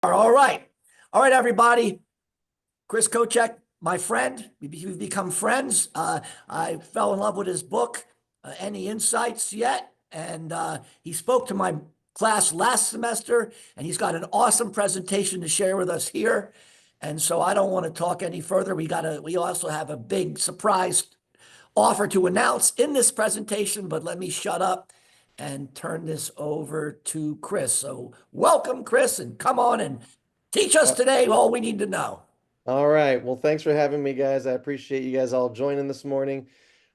All right. All right, everybody. Chris Kocek, my friend. We've become friends. I fell in love with his book, Any Insights Yet? And he spoke to my class last semester, and he's got an awesome presentation to share with us here. And so I don't want to talk any further. We also have a big surprise offer to announce in this presentation, but let me shut up and turn this over to Chris. So welcome, Chris, and come on and teach us Uh, today all we need to know. All right. Well, thanks for having me, guys. I appreciate you guys all joining this morning.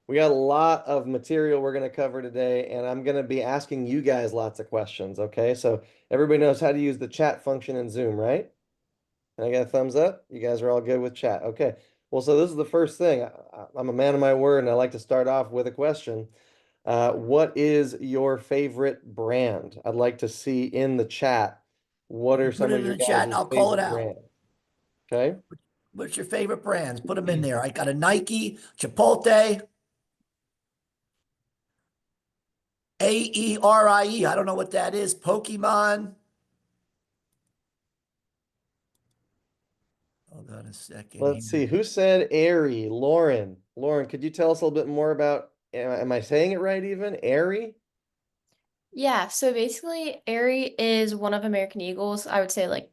We got a lot of material we're going to cover today, and I'm going to be asking you guys lots of questions. Okay. So everybody knows how to use the chat function in Zoom, right? And I got a thumbs up. You guys are all good with chat. Okay. Well, so this is the first thing. I'm a man of my word, and I like to start off with a question. What is your favorite brand? I'd like to see in the chat. What are Put some it of in your the chat and guys' I'll call it favorite out. brands? Okay. What's your favorite brands? Put them in there. I got a Nike, Chipotle, Aerie. I don't know what that is. Pokemon. Hold on a second Let's here. see. Who said airy? Lauren. Lauren, could you tell us a little bit more about, am I saying it right even? Airy? Yeah, so basically, Aerie is one of American Eagle's, I would say, like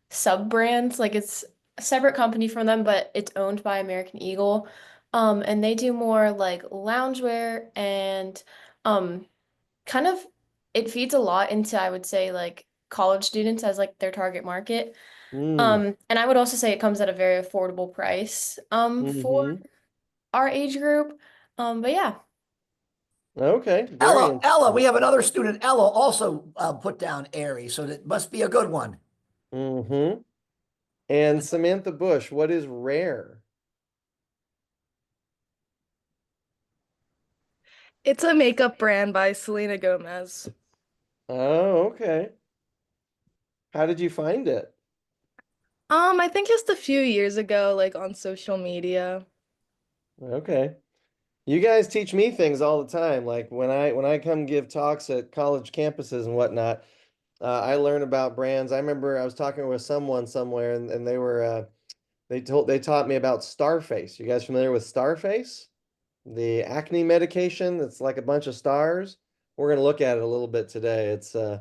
sub brands. Like it's a separate company from them, but it's owned by American Eagle. And they do more like loungewear and um kind of it feeds a lot into, I would say, like college students as like their target market. Mm. And I would also say it comes at a very affordable price for Mm-hmm. our age group. But yeah. Okay. Very Ella, we interesting. have another student. Ella also put down Aerie, so that must be a good one. Mm-hmm. And Samantha Bush, what is rare? It's a makeup brand by Selena Gomez. Oh, okay. How did you find it? I think just a few years ago, like on social media. Okay. You guys teach me things all the time. Like when I come give talks at college campuses and whatnot, I learn about brands. I remember I was talking with someone somewhere, and they taught me about Starface. You guys familiar with Starface? The acne medication that's like a bunch of stars. We're gonna look at it a little bit today. It's an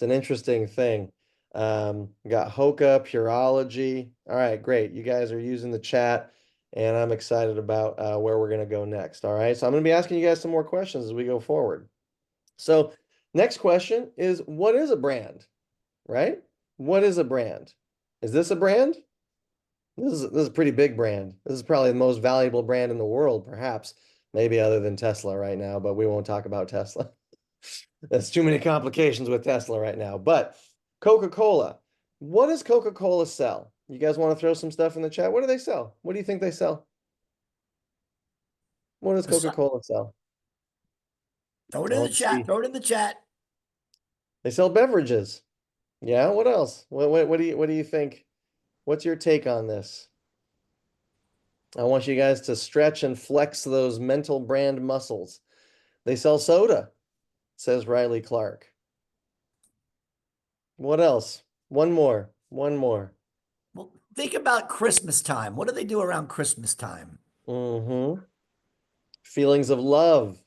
interesting thing. We got Hoka, Purology. All right, great. You guys are using the chat, and I'm excited about where we're gonna go next. All right, so I'm gonna be asking you guys some more questions as we go forward. So, next question is, what is a brand? Right? What is a brand? Is this a brand? This is a pretty big brand. This is probably the most valuable brand in the world, perhaps, maybe other than Tesla right now, but we won't talk about Tesla. There's too many complications with Tesla right now. But Coca-Cola, what does Coca-Cola sell? You guys want to throw some stuff in the chat? What do they sell? What do you think they sell? What does Coca-Cola sell? Throw it Oh, in the let's chat. see. Throw it in the chat. They sell beverages. Yeah, what else? What do you think? What's your take on this? I want you guys to stretch and flex those mental brand muscles. They sell soda, says Riley Clark. What else? One more. One more. Well, think about Christmas time. What do they do around Christmas time? Mm-hmm. Feelings of love.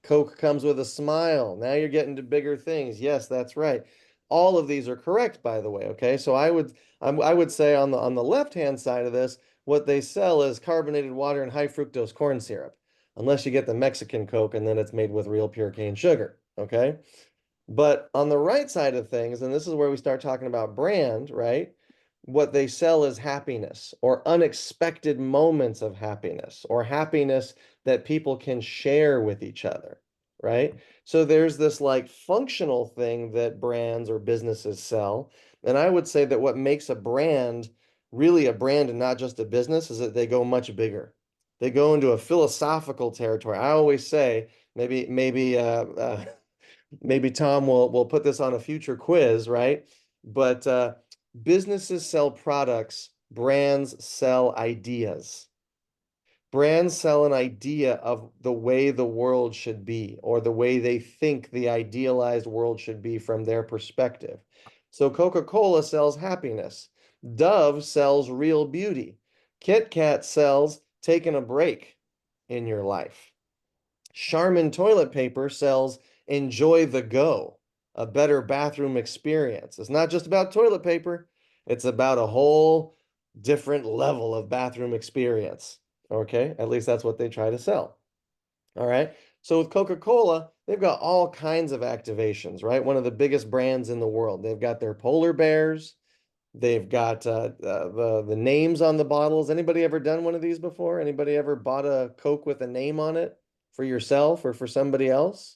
Coke comes with a smile. Now you're getting to bigger things. Yes, that's right. All of these are correct, by the way. Okay, so I would say on the left-hand side of this, what they sell is carbonated water and high fructose corn syrup, unless you get the Mexican Coke and then it's made with real pure cane sugar. Okay, but on the right side of things, and this is where we start talking about brand, right? What they sell is happiness or unexpected moments of happiness or happiness that people can share with each other, right? So there's this like functional thing that brands or businesses sell. And I would say that what makes a brand really a brand and not just a business is that they go much bigger. They go into a philosophical territory. I always say, maybe Tom will put this on a future quiz, right? But businesses sell products, brands sell ideas. Brands sell an idea of the way the world should be, or the way they think the idealized world should be from their perspective. So Coca-Cola sells happiness. Dove sells real beauty. Kit Kat sells taking a break in your life. Charmin toilet paper sells enjoy the go, a better bathroom experience. It's not just about toilet paper, it's about a whole different level of bathroom experience. Okay, at least that's what they try to sell. All right. So with Coca-Cola, they've got all kinds of activations, right? One of the biggest brands in the world. They've got their polar bears. They've got the names on the bottles. Anybody ever done one of these before? Anybody ever bought a Coke with a name on it for yourself or for somebody else?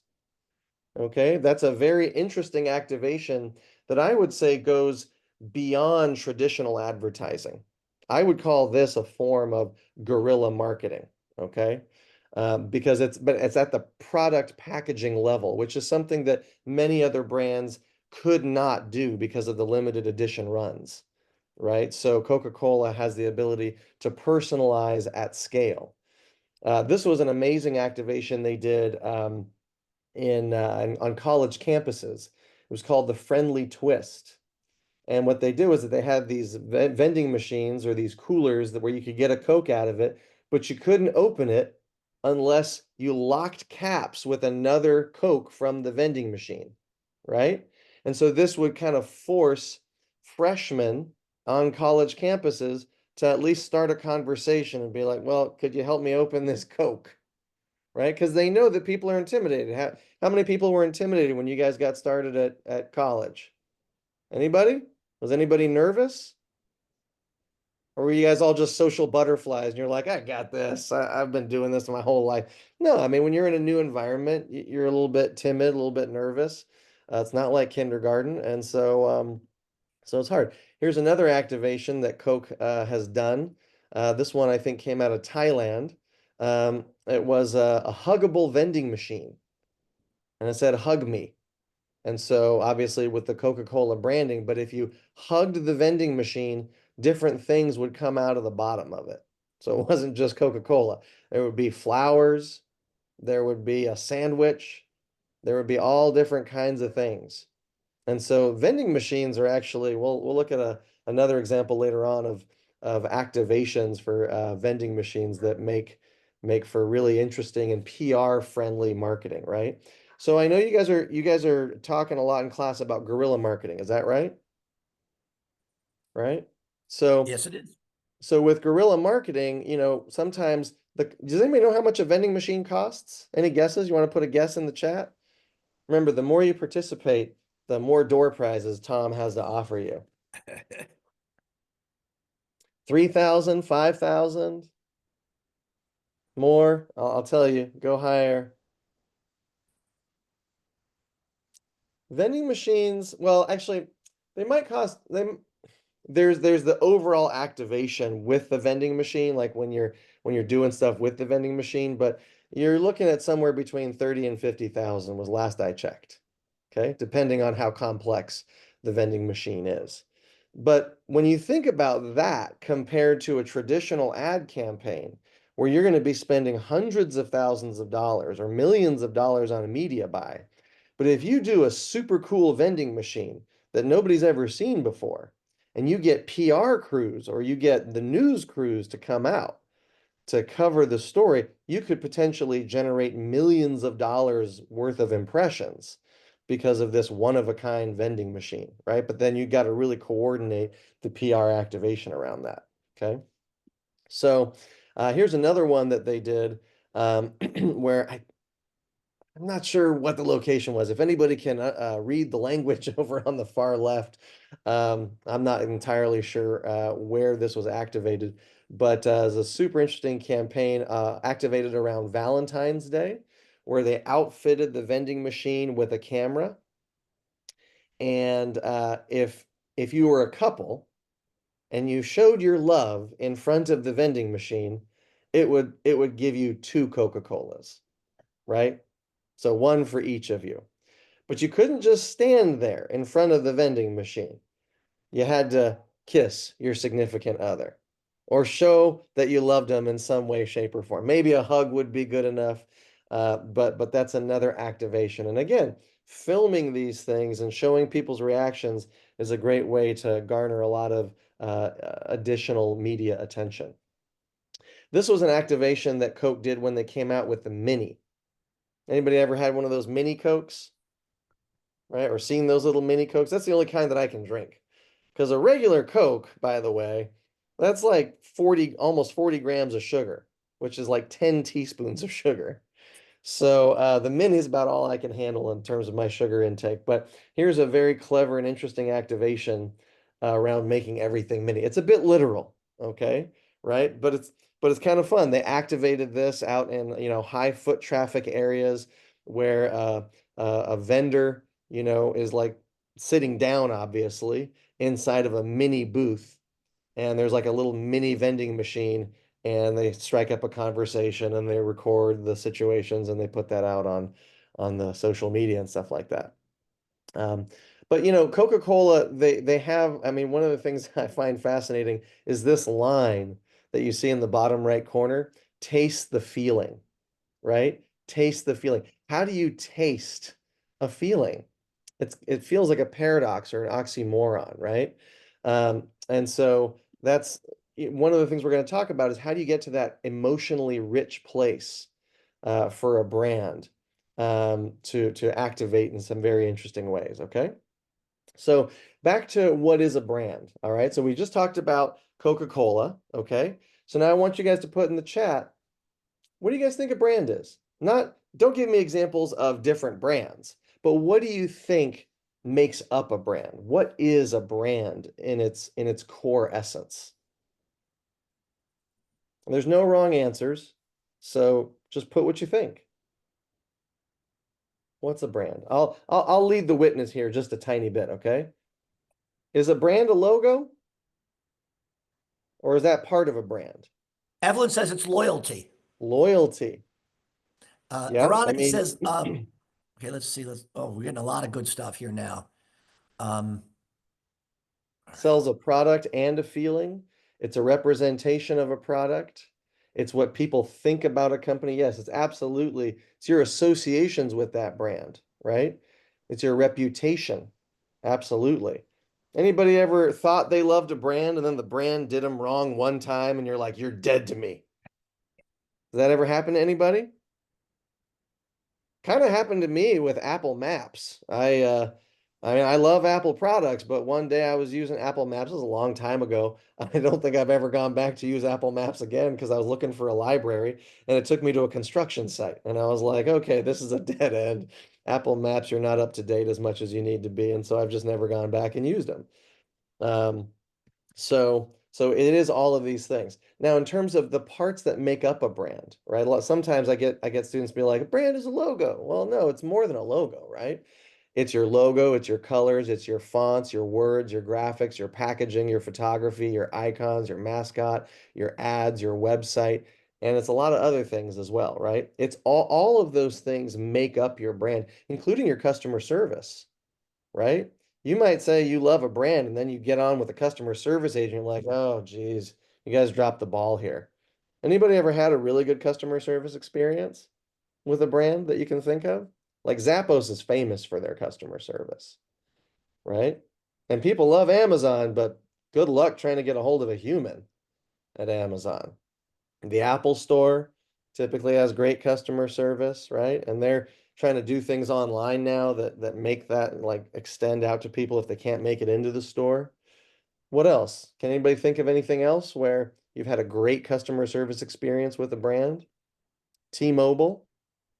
Okay, that's a very interesting activation that I would say goes beyond traditional advertising. I would call this a form of guerrilla marketing, okay? Because it's at the product packaging level, which is something that many other brands could not do because of the limited edition runs, right? So Coca-Cola has the ability to personalize at scale. This was an amazing activation they did on college campuses. It was called the Friendly Twist. And what they do is that they had these vending machines or these coolers where you could get a Coke out of it, but you couldn't open it unless you locked caps with another Coke from the vending machine, right? And so this would kind of force freshmen on college campuses to at least start a conversation and be like, well, could you help me open this Coke? Right? Because they know that people are intimidated. How many people were intimidated when you guys got started at college? Anybody? Was anybody nervous? Or were you guys all just social butterflies and you're like, I got this. I've been doing this my whole life. No, I mean, when you're in a new environment, you're a little bit timid, a little bit nervous. It's not like kindergarten. And so it's hard. Here's another activation that Coke has done. This one I think came out of Thailand. It was a huggable vending machine, and it said "Hug me." And so obviously with the Coca-Cola branding, but if you hugged the vending machine, different things would come out of the bottom of it. So it wasn't just Coca-Cola. There would be flowers, there would be a sandwich, there would be all different kinds of things. And so vending machines are actually, we'll look at another example later on of activations for vending machines that make for really interesting and PR friendly marketing, right? So I know you guys are talking a lot in class about guerrilla marketing. Is that right? Right? So Yes, it is. so with guerrilla marketing, sometimes does anybody know how much a vending machine costs? Any guesses? You want to put a guess in the chat? Remember, the more you participate, the more door prizes Tom has to offer you. 3,000, 5,000, more? I'll tell you, go higher. Vending machines, well, actually, they might cost them. There's the overall activation with the vending machine, like when you're doing stuff with the vending machine, but you're looking at somewhere between 30 and 50,000 was last I checked. Okay, depending on how complex the vending machine is. But when you think about that compared to a traditional ad campaign, where you're going to be spending hundreds of thousands of dollars or millions of dollars on a media buy, but if you do a super cool vending machine that nobody's ever seen before, and you get PR crews or you get the news crews to come out to cover the story, you could potentially generate millions of dollars worth of impressions because of this one-of-a-kind vending machine, right? But then you got to really coordinate the PR activation around that, okay? So here's another one that they did where I'm not sure what the location was. If anybody can read the language over on the far left, I'm not entirely sure where this was activated, but it's a super interesting campaign activated around Valentine's Day, where they outfitted the vending machine with a camera. And if you were a couple and you showed your love in front of the vending machine, it would give you 2 Coca-Colas, right? So one for each of you. But you couldn't just stand there in front of the vending machine. You had to kiss your significant other or show that you loved them in some way, shape, or form. Maybe a hug would be good enough, but that's another activation. And again, filming these things and showing people's reactions is a great way to garner a lot of additional media attention. This was an activation that Coke did when they came out with the Mini. Anybody ever had one of those mini Cokes? Right? Or seen those little mini Cokes? That's the only kind that I can drink. Because a regular Coke, by the way, that's like 40, almost 40 grams of sugar, which is like 10 teaspoons of sugar. So the mini is about all I can handle in terms of my sugar intake. But here's a very clever and interesting activation around making everything mini. It's a bit literal, okay, right? But it's kind of fun. They activated this out in high foot traffic areas where a vendor is like sitting down, obviously, inside of a mini booth, and there's like a little mini vending machine, and they strike up a conversation and they record the situations and they put that out on the social media and stuff like that. But Coca-Cola, they have, I mean, one of the things I find fascinating is this line that you see in the bottom right corner, taste the feeling, right? Taste the feeling. How do you taste a feeling? It feels like a paradox or an oxymoron, right? And so that's one of the things we're going to talk about is how do you get to that emotionally rich place for a brand to activate in some very interesting ways, okay? So back to what is a brand, all right? So we just talked about Coca-Cola, okay? So now I want you guys to put in the chat, what do you guys think a brand is? Don't give me examples of different brands, but what do you think makes up a brand? What is a brand in its core essence? There's no wrong answers, so just put what you think. What's a brand? I'll lead the witness here just a tiny bit, okay? Is a brand a logo? Or is that part of a brand? Evelyn says it's loyalty. Loyalty. Yeah, I Veronica mean, says, okay, let's see. We're getting a lot of good stuff here now. sells a product and a feeling. It's a representation of a product. It's what people think about a company. Yes, it's your associations with that brand, right? It's your reputation. Absolutely. Anybody ever thought they loved a brand and then the brand did them wrong one time and you're like, you're dead to me? Does that ever happen to anybody? Kind of happened to me with Apple Maps. I mean, I love Apple products, but one day I was using Apple Maps. It was a long time ago. I don't think I've ever gone back to use Apple Maps again because I was looking for a library and it took me to a construction site. And I was like, okay, this is a dead end. Apple Maps, you're not up to date as much as you need to be. And so I've just never gone back and used them. So it is all of these things. Now, in terms of the parts that make up a brand, right? Sometimes I get students be like, a brand is a logo. Well, no, it's more than a logo, right? It's your logo, it's your colors, it's your fonts, your words, your graphics, your packaging, your photography, your icons, your mascot, your ads, your website, and it's a lot of other things as well, right? It's all of those things make up your brand, including your customer service, right? You might say you love a brand and then you get on with a customer service agent, like, oh, geez, you guys dropped the ball here. Anybody ever had a really good customer service experience with a brand that you can think of? Like Zappos is famous for their customer service, right? And people love Amazon, but good luck trying to get a hold of a human at Amazon. The Apple Store typically has great customer service, right? And they're trying to do things online now that make that like extend out to people if they can't make it into the store. What else? Can anybody think of anything else where you've had a great customer service experience with a brand? T-Mobile.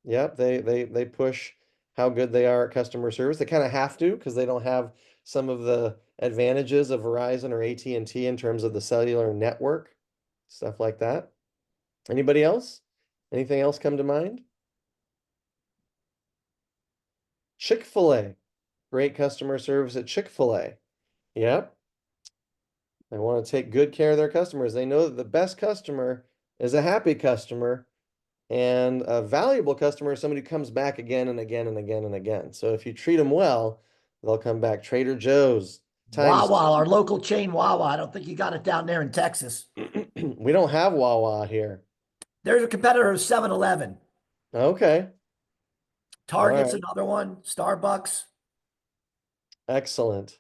Yep, they push how good they are at customer service. They kind of have to because they don't have some of the advantages of Verizon or AT&T in terms of the cellular network, stuff like that. Anybody else? Anything else come to mind? Chick-fil-A. Great customer service at Chick-fil-A. Yep. They want to take good care of their customers. They know that the best customer is a happy customer, and a valuable customer is somebody who comes back again and again and again and again. So if you treat them well, they'll come back. Trader Joe's. Wawa, our local chain Wawa. I don't think you got it down there in Texas. We don't have Wawa here. There's a competitor of 7-Eleven. Okay. All Target's right. another one, Starbucks. Excellent.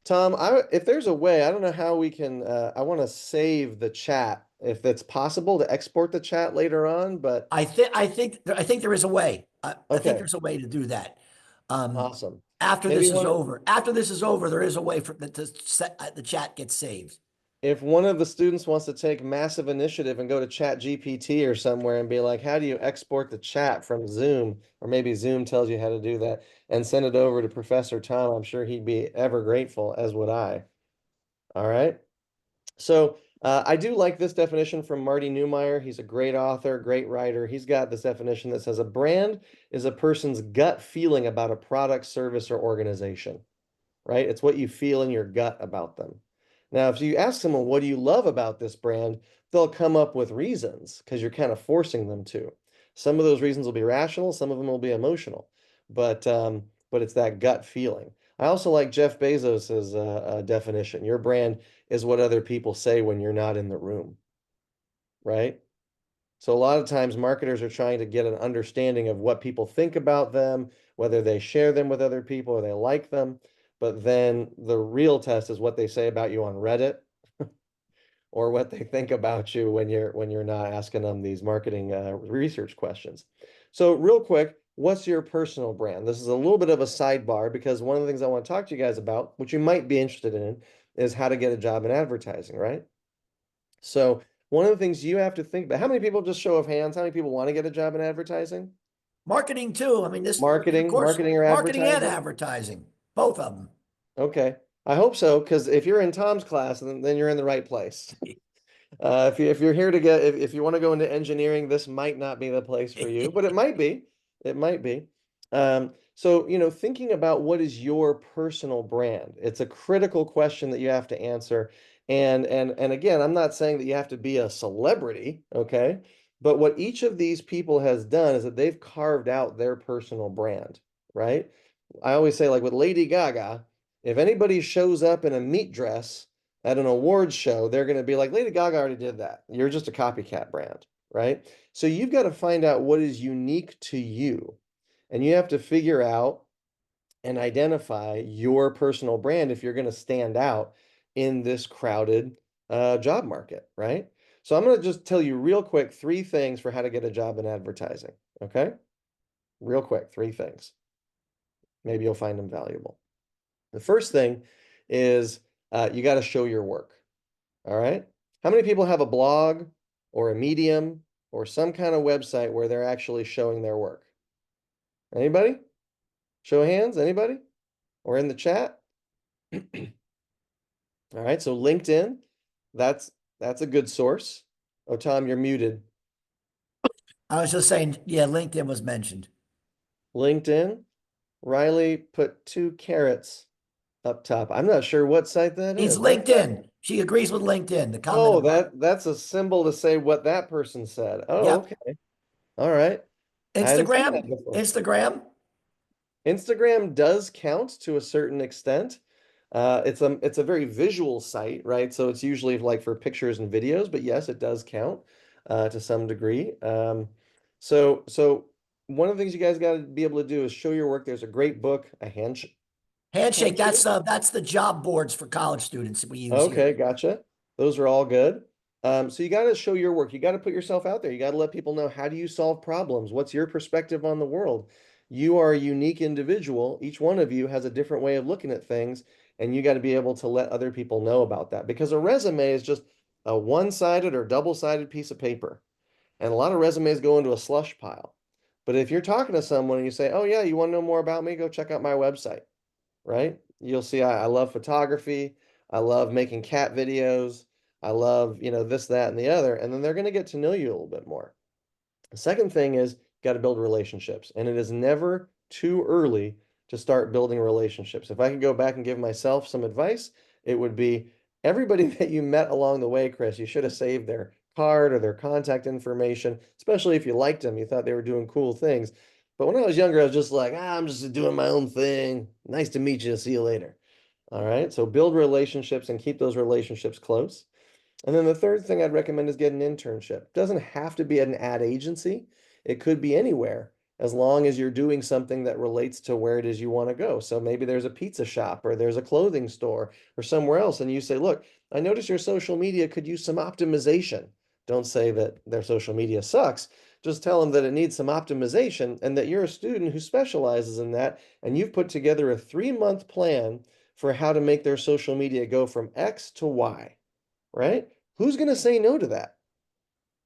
Tom, if there's a way, I don't know how we can, I want to save the chat if it's possible to export the chat later on, but I think there is a way. I think okay, there's a way to do that. awesome. After Maybe this is one, over, after this is over, there is a way for the chat gets saved. if one of the students wants to take massive initiative and go to Chat GPT or somewhere and be like, how do you export the chat from Zoom? Or maybe Zoom tells you how to do that and send it over to Professor Tom. I'm sure he'd be ever grateful, as would I. All right. So I do like this definition from Marty Neumeier. He's a great author, great writer. He's got this definition that says a brand is a person's gut feeling about a product, service, or organization, right? It's what you feel in your gut about them. Now, if you ask someone, what do you love about this brand? They'll come up with reasons because you're kind of forcing them to. Some of those reasons will be rational, some of them will be emotional, but it's that gut feeling. I also like Jeff Bezos's definition. Your brand is what other people say when you're not in the room, right? So a lot of times marketers are trying to get an understanding of what people think about them, whether they share them with other people or they like them. But then the real test is what they say about you on Reddit or what they think about you when you're not asking them these marketing research questions. So real quick, what's your personal brand? This is a little bit of a sidebar because one of the things I want to talk to you guys about, which you might be interested in, is how to get a job in advertising, right? So one of the things you have to think about, how many people, just show of hands, how many people want to get a job in advertising? Marketing too. I mean, of Marketing, course, marketing or marketing and advertising? advertising, both of them. Okay. I hope so, because if you're in Tom's class, then you're in the right place. If you're here to get, if you want to go into engineering, this might not be the place for you, but it might be. It might be. So, thinking about what is your personal brand, it's a critical question that you have to answer. And again, I'm not saying that you have to be a celebrity, okay? But what each of these people has done is that they've carved out their personal brand, right? I always say, like with Lady Gaga, if anybody shows up in a meat dress at an awards show, they're going to be like, Lady Gaga already did that. You're just a copycat brand, right? So you've got to find out what is unique to you. And you have to figure out and identify your personal brand if you're going to stand out in this crowded job market, right? So I'm going to just tell you real quick 3 things for how to get a job in advertising, okay? Real quick, 3 things. Maybe you'll find them valuable. The first thing is you got to show your work. All right. How many people have a blog or a Medium or some kind of website where they're actually showing their work? Anybody? Show of hands, anybody? Or in the chat? All right, so LinkedIn, that's a good source. Oh, Tom, you're muted. I was just saying, yeah, LinkedIn was mentioned. LinkedIn, Riley put 2 carrots up top. I'm not sure what site that It's is. What's that? LinkedIn. She agrees with LinkedIn. The comment Oh, above. that's a symbol to say what that person said. Oh, Yep. okay. All right. I hadn't seen that Instagram. before. Instagram. Instagram does count to a certain extent. It's a very visual site, right? So it's usually like for pictures and videos, but yes, it does count to some degree. So one of the things you guys got to be able to do is show your work. There's a great book, Handshake. handshake. That's the job boards for college students that we use here. Okay, gotcha. Those are all good. So you got to show your work. You got to put yourself out there. You got to let people know, how do you solve problems? What's your perspective on the world? You are a unique individual. Each one of you has a different way of looking at things, and you got to be able to let other people know about that, because a resume is just a one-sided or double-sided piece of paper. And a lot of resumes go into a slush pile. But if you're talking to someone and you say, "Oh yeah, you want to know more about me? Go check out my website." Right? You'll see I love photography. I love making cat videos. I love, this, that, and the other. And then they're going to get to know you a little bit more. The second thing is, got to build relationships. And it is never too early to start building relationships. If I could go back and give myself some advice, it would be everybody that you met along the way, Chris, you should have saved their card or their contact information, especially if you liked them, you thought they were doing cool things. But when I was younger, I was just like, I'm just doing my own thing. Nice to meet you. See you later. All right. So build relationships and keep those relationships close. And then the third thing I'd recommend is get an internship. It doesn't have to be at an ad agency. It could be anywhere. as long as you're doing something that relates to where it is you want to go. So maybe there's a pizza shop or there's a clothing store or somewhere else, and you say, look, I notice your social media could use some optimization. Don't say that their social media sucks. Just tell them that it needs some optimization and that you're a student who specializes in that, and you've put together a 3-month plan for how to make their social media go from X to Y, right? Who's going to say no to that?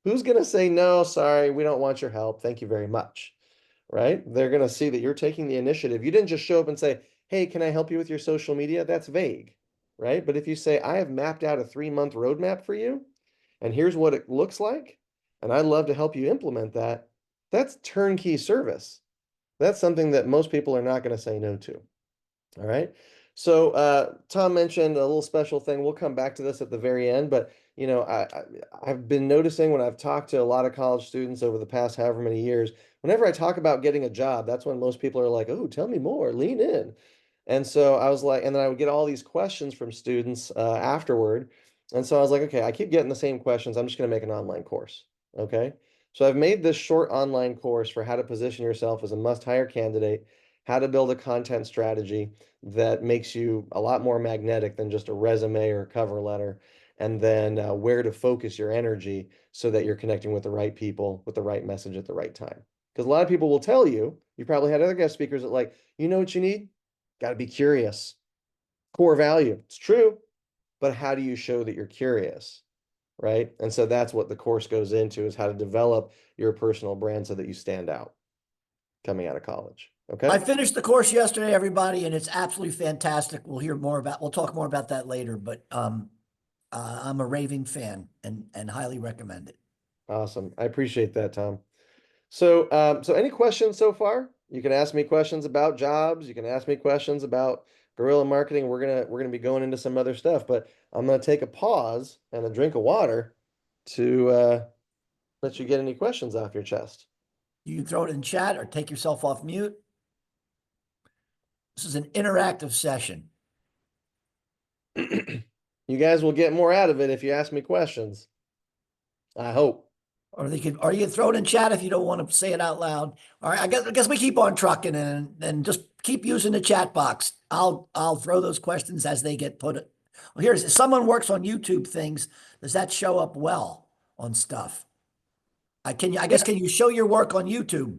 Who's going to say, no, sorry, we don't want your help. Thank you very much, right? They're going to see that you're taking the initiative. You didn't just show up and say, hey, can I help you with your social media? That's vague, right? But if you say, I have mapped out a 3-month roadmap for you, and here's what it looks like, and I'd love to help you implement that, that's turnkey service. That's something that most people are not going to say no to. All right. So Tom mentioned a little special thing. We'll come back to this at the very end, but you know, I've been noticing when I've talked to a lot of college students over the past however many years, whenever I talk about getting a job, that's when most people are like, oh, tell me more, lean in. And so I was like, and then I would get all these questions from students afterward. And so I was like, okay, I keep getting the same questions. I'm just going to make an online course. Okay. So I've made this short online course for how to position yourself as a must-hire candidate, how to build a content strategy that makes you a lot more magnetic than just a resume or a cover letter, and then where to focus your energy so that you're connecting with the right people with the right message at the right time. Because a lot of people will tell you, you probably had other guest speakers that like, you know what you need? Got to be curious. Core value. It's true, but how do you show that you're curious? Right. And so that's what the course goes into, is how to develop your personal brand so that you stand out coming out of college. Okay. I finished the course yesterday, everybody, and it's absolutely fantastic. We'll talk more about that later, but I'm a raving fan and highly recommend it. Awesome. I appreciate that, Tom. So, so any questions so far? You can ask me questions about jobs. You can ask me questions about guerrilla marketing. We're gonna be going into some other stuff, but I'm gonna take a pause and a drink of water to let you get any questions off your chest. You can throw it in chat or take yourself off mute. This is an interactive session. You guys will get more out of it if you ask me questions. I hope. Or you can throw it in chat if you don't want to say it out loud. All right, I guess we keep on trucking and just keep using the chat box. I'll throw those questions as they get put. Well, if someone works on YouTube things, does that show up well on stuff? I guess can you show your work on YouTube?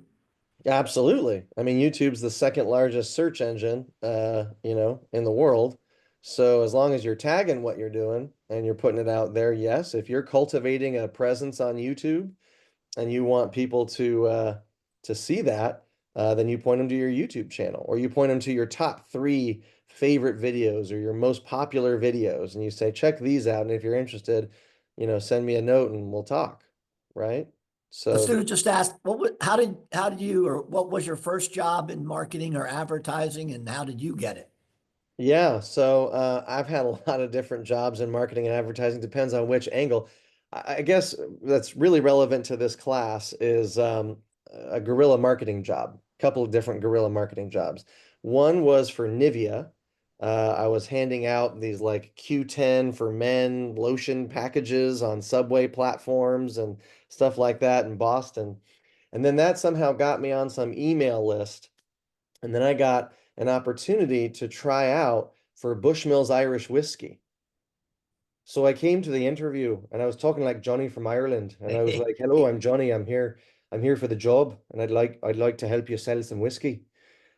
Absolutely. I mean, YouTube's the second largest search engine, in the world. So as long as you're tagging what you're doing and you're putting it out there, yes. If you're cultivating a presence on YouTube and you want people to see that, then you point them to your YouTube channel, or you point them to your top 3 favorite videos or your most popular videos, and you say, check these out. And if you're interested, send me a note and we'll talk, right? The So student just asked, how did you, or what was your first job in marketing or advertising, and how did you get it? yeah, so I've had a lot of different jobs in marketing and advertising, depends on which angle. I guess that's really relevant to this class is a guerrilla marketing job, a couple of different guerrilla marketing jobs. One was for Nivea. I was handing out these like Q10 for men lotion packages on subway platforms and stuff like that in Boston. And then that somehow got me on some email list. And then I got an opportunity to try out for Bushmills Irish whiskey. So I came to the interview and I was talking like Johnny from Ireland, and I was like, "Hello, I'm Johnny. I'm here for the job, and I'd like to help you sell some whiskey."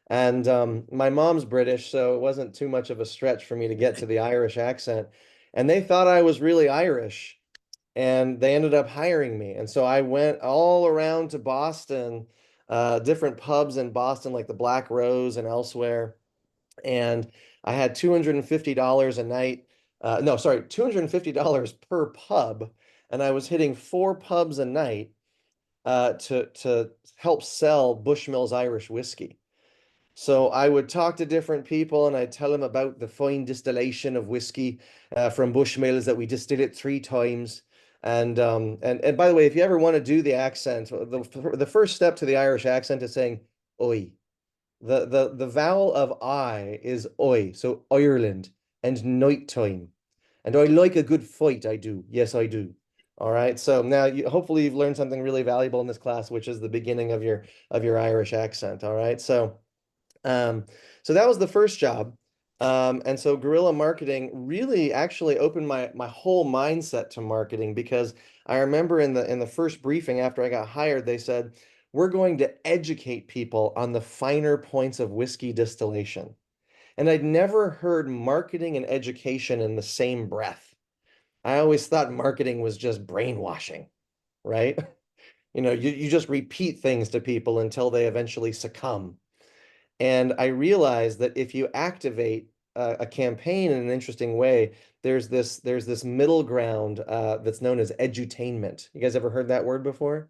And my mom's British, so it wasn't too much of a stretch for me to get to the Irish accent. And they thought I was really Irish, and they ended up hiring me. And so I went all around to Boston, different pubs in Boston, like the Black Rose and elsewhere. And I had $250 a night. No, sorry, $250 per pub. And I was hitting 4 pubs a night to help sell Bushmills Irish whiskey. So I would talk to different people and I'd tell them about the fine distillation of whiskey from Bushmills, that we distill it 3 times. And by the way, if you ever want to do the accent, the first step to the Irish accent is saying oi. The vowel of I is oi, so Ireland and nighttime. And I like a good fight, I do. Yes, I do. All right. So now hopefully you've learned something really valuable in this class, which is the beginning of your Irish accent. All right. Um, so that was the first job. And so guerrilla marketing really actually opened my whole mindset to marketing, because I remember in the first briefing after I got hired, they said, we're going to educate people on the finer points of whiskey distillation. And I'd never heard marketing and education in the same breath. I always thought marketing was just brainwashing, right? You just repeat things to people until they eventually succumb. And I realized that if you activate a campaign in an interesting way, there's this middle ground that's known as edutainment. You guys ever heard that word before?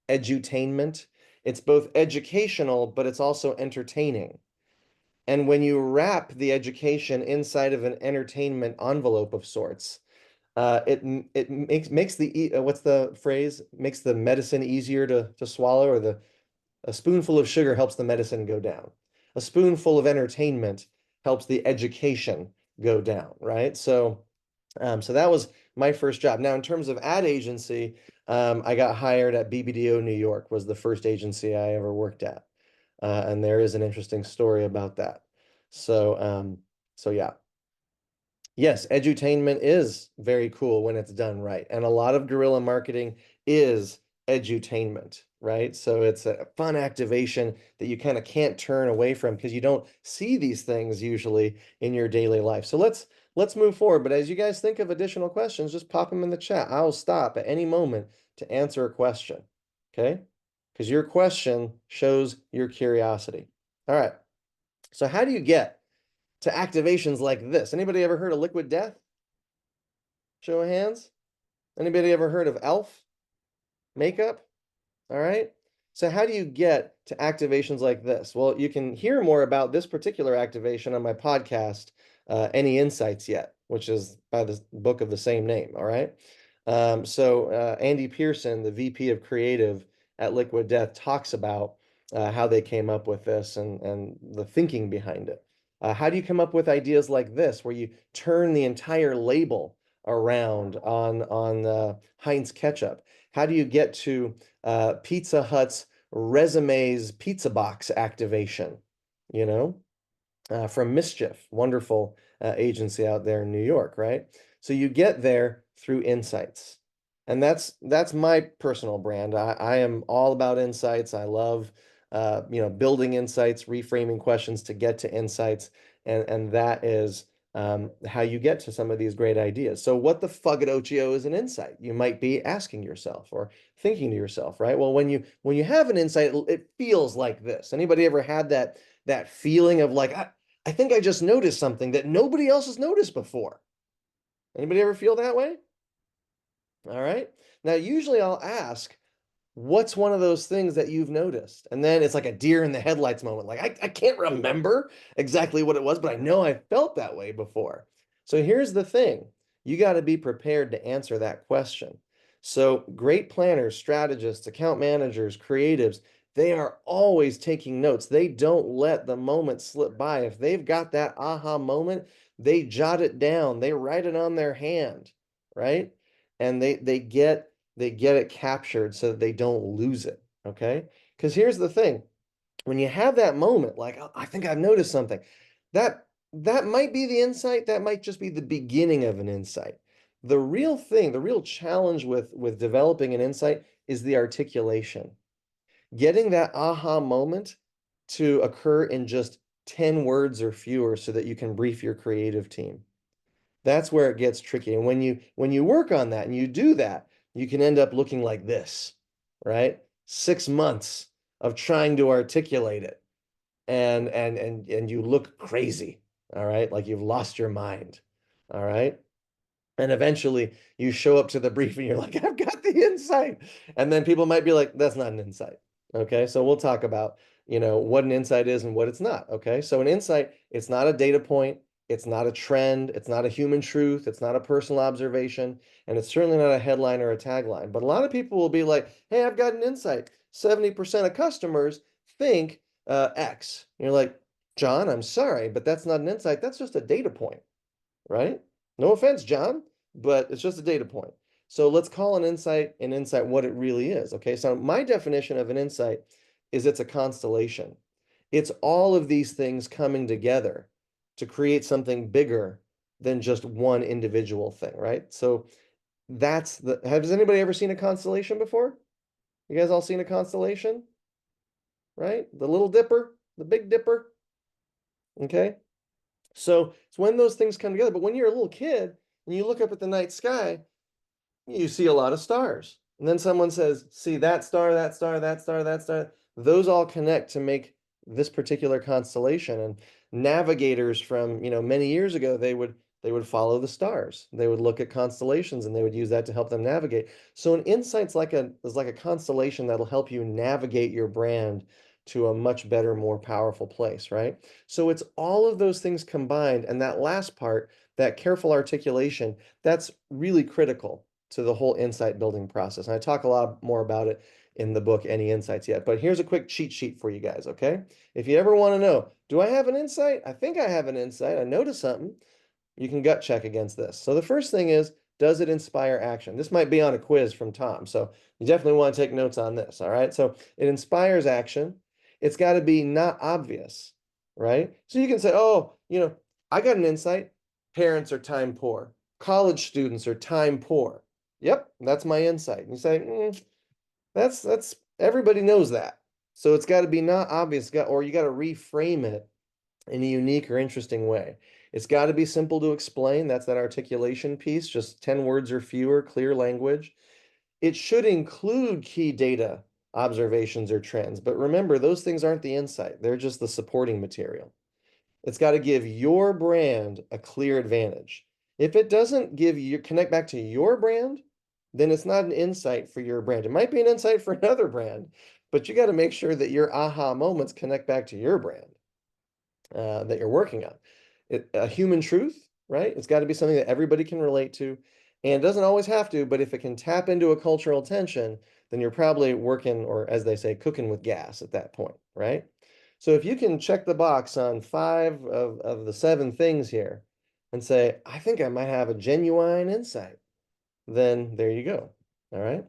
Edutainment. It's both educational, but it's also entertaining. And when you wrap the education inside of an entertainment envelope of sorts, it makes the what's the phrase? Makes the medicine easier to swallow, or a spoonful of sugar helps the medicine go down. A spoonful of entertainment helps the education go down, right? So that was my first job. Now, in terms of ad agency, I got hired at BBDO New York, was the first agency I ever worked at. And there is an interesting story about that. So yeah. Yes, edutainment is very cool when it's done right. And a lot of guerrilla marketing is edutainment, right? So it's a fun activation that you kind of can't turn away from, because you don't see these things usually in your daily life. So let's move forward. But as you guys think of additional questions, just pop them in the chat. I'll stop at any moment to answer a question, okay? Because your question shows your curiosity. All right. So how do you get to activations like this? Anybody ever heard of liquid death? Show of hands. Anybody ever heard of elf makeup? All right. So how do you get to activations like this? Well, you can hear more about this particular activation on my podcast, Any Insights Yet, which is by the book of the same name. All right. Andy Pearson, the VP of Creative at Liquid Death, talks about how they came up with this and the thinking behind it. How do you come up with ideas like this, where you turn the entire label around on Heinz ketchup? How do you get to Pizza Hut's Resumes pizza box activation? From Mischief, wonderful agency out there in New York, right? So you get there through insights. And that's my personal brand. I am all about insights. I love building insights, reframing questions to get to insights. And that is how you get to some of these great ideas. So what the fuggadocio is an insight? You might be asking yourself or thinking to yourself, right? Well, when you have an insight, it feels like this. Anybody ever had that feeling of like, I think I just noticed something that nobody else has noticed before? Anybody ever feel that way? All right. Now, usually I'll ask, what's one of those things that you've noticed? And then it's like a deer in the headlights moment. Like, I can't remember exactly what it was, but I know I felt that way before. So here's the thing. You got to be prepared to answer that question. So great planners, strategists, account managers, creatives, they are always taking notes. They don't let the moment slip by. If they've got that aha moment, they jot it down. They write it on their hand, right? And they get it captured so that they don't lose it, okay? Because here's the thing. When you have that moment, like, oh, I think I've noticed something, that might be the insight. That might just be the beginning of an insight. The real thing, the real challenge with developing an insight is the articulation. Getting that aha moment to occur in just 10 words or fewer so that you can brief your creative team. That's where it gets tricky. And when you work on that and you do that, you can end up looking like this, right? 6 months of trying to articulate it, and you look crazy, all right? Like you've lost your mind, all right? And eventually you show up to the briefing, you're like, I've got the insight. And then people might be like, that's not an insight. Okay. So we'll talk about, what an insight is and what it's not. Okay. So an insight, it's not a data point. It's not a trend. It's not a human truth. It's not a personal observation. And it's certainly not a headline or a tagline. But a lot of people will be like, hey, I've got an insight. 70% of customers think X. And you're like, John, I'm sorry, but that's not an insight. That's just a data point, right? No offense, John, but it's just a data point. So let's call an insight what it really is. Okay, so my definition of an insight is it's a constellation. It's all of these things coming together to create something bigger than just one individual thing, right? So has anybody ever seen a constellation before? You guys all seen a constellation? Right? The Little Dipper, the Big Dipper. Okay. So it's when those things come together. But when you're a little kid and you look up at the night sky, you see a lot of stars. And then someone says, see that star, that star, that star, that star. Those all connect to make this particular constellation. And navigators from, many years ago, they would follow the stars. They would look at constellations and they would use that to help them navigate. So an insight's is like a constellation that'll help you navigate your brand to a much better, more powerful place, right? So it's all of those things combined. And that last part, that careful articulation, that's really critical to the whole insight building process. And I talk a lot more about it in the book, Any Insights Yet? But here's a quick cheat sheet for you guys, okay? If you ever want to know, do I have an insight? I think I have an insight. I noticed something. You can gut check against this. So the first thing is, does it inspire action? This might be on a quiz from Tom. So you definitely want to take notes on this, all right? So it inspires action. It's got to be not obvious, right? So you can say, oh, I got an insight. Parents are time poor. College students are time poor. Yep, that's my insight. And you say, that's everybody knows that. So it's got to be not obvious, or you got to reframe it in a unique or interesting way. It's got to be simple to explain. That's that articulation piece, just 10 words or fewer, clear language. It should include key data, observations, or trends. But remember, those things aren't the insight. They're just the supporting material. It's got to give your brand a clear advantage. If it doesn't connect back to your brand, then it's not an insight for your brand. It might be an insight for another brand, but you got to make sure that your aha moments connect back to your brand that you're working on. A human truth, right? It's got to be something that everybody can relate to. And it doesn't always have to, but if it can tap into a cultural tension, then you're probably working, or as they say, cooking with gas at that point, right? So if you can check the box on 5 of the 7 things here and say, I think I might have a genuine insight, then there you go. All right.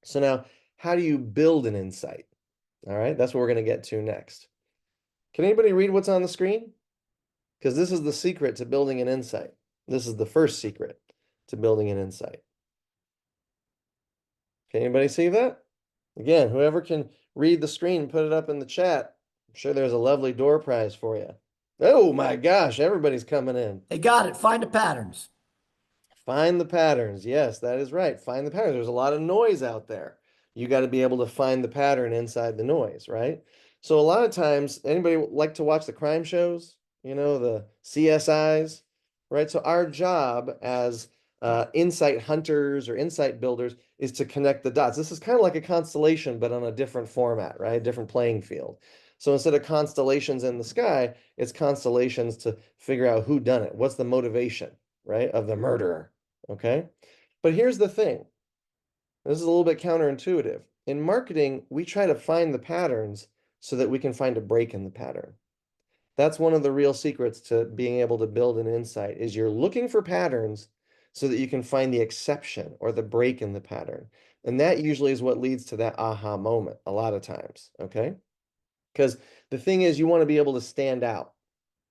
So now, how do you build an insight? All right. That's what we're going to get to next. Can anybody read what's on the screen? Because this is the secret to building an insight. This is the first secret to building an insight. Can anybody see that? Again, whoever can read the screen and put it up in the chat, I'm sure there's a lovely door prize for you. Oh my gosh, everybody's coming in. They got it. Find the patterns. Find the patterns. Yes, that is right. Find the patterns. There's a lot of noise out there. You got to be able to find the pattern inside the noise, right? So a lot of times, anybody like to watch the crime shows? The CSIs, right? So our job as insight hunters or insight builders is to connect the dots. This is kind of like a constellation, but on a different format, right? Different playing field. So instead of constellations in the sky, it's constellations to figure out who done it. What's the motivation, right, of the murderer, okay? But here's the thing. This is a little bit counterintuitive. In marketing, we try to find the patterns so that we can find a break in the pattern. That's one of the real secrets to being able to build an insight is you're looking for patterns so that you can find the exception or the break in the pattern. And that usually is what leads to that aha moment a lot of times, okay? Because the thing is, you want to be able to stand out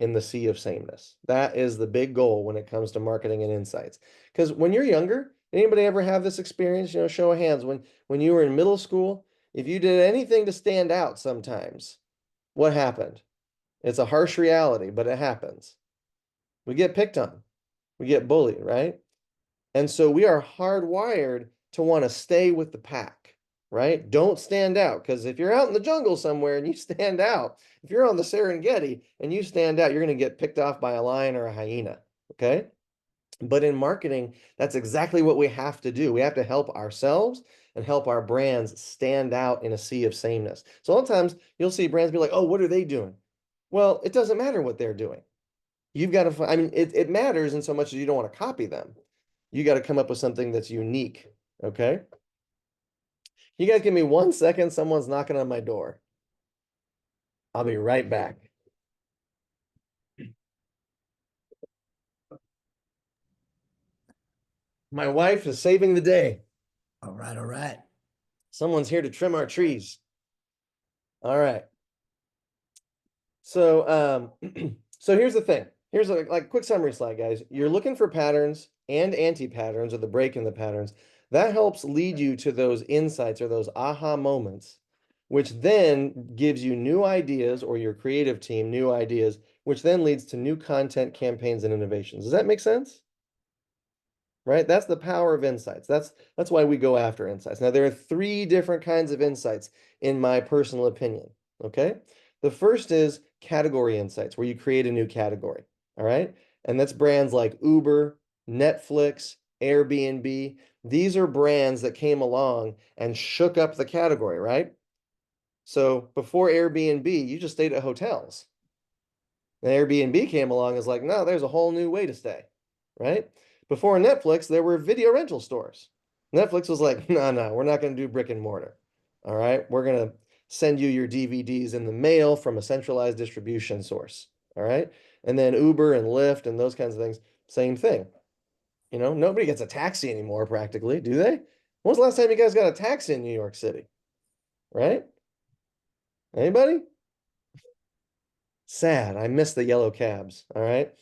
in the sea of sameness. That is the big goal when it comes to marketing and insights. Because when you're younger, anybody ever have this experience? Show of hands. When you were in middle school, if you did anything to stand out sometimes, what happened? It's a harsh reality, but it happens. We get picked on. We get bullied, right? And so we are hardwired to want to stay with the pack, right? Don't stand out, because if you're out in the jungle somewhere and you stand out, if you're on the Serengeti and you stand out, you're going to get picked off by a lion or a hyena, okay? But in marketing, that's exactly what we have to do. We have to help ourselves and help our brands stand out in a sea of sameness. So a lot of times you'll see brands be like, oh, what are they doing? Well, it doesn't matter what they're doing. You've got to find, I mean, it matters in so much as you don't want to copy them. You got to come up with something that's unique. Okay. You guys give me 1 second. Someone's knocking on my door. I'll be right back. My wife is saving the day. All right, all right. Someone's here to trim our trees. All right. So so here's the thing. Here's a like quick summary slide, guys. You're looking for patterns and anti-patterns, or the break in the patterns. That helps lead you to those insights or those aha moments, which then gives you new ideas, or your creative team new ideas, which then leads to new content, campaigns, and innovations. Does that make sense? Right? That's the power of insights. That's why we go after insights. Now, there are three different kinds of insights, in my personal opinion. Okay. The first is category insights, where you create a new category. All right. And that's brands like Uber, Netflix, Airbnb. These are brands that came along and shook up the category, right? So before Airbnb, you just stayed at hotels. And Airbnb came along, is like, no, there's a whole new way to stay, right? Before Netflix, there were video rental stores. Netflix was like, no, we're not going to do brick and mortar. All right, we're going to send you your DVDs in the mail from a centralized distribution source. All right. And then Uber and Lyft and those kinds of things, same thing. You know, nobody gets a taxi anymore practically, do they? When was the last time you guys got a taxi in New York City? Right? Anybody? Sad. I miss the yellow cabs. All right.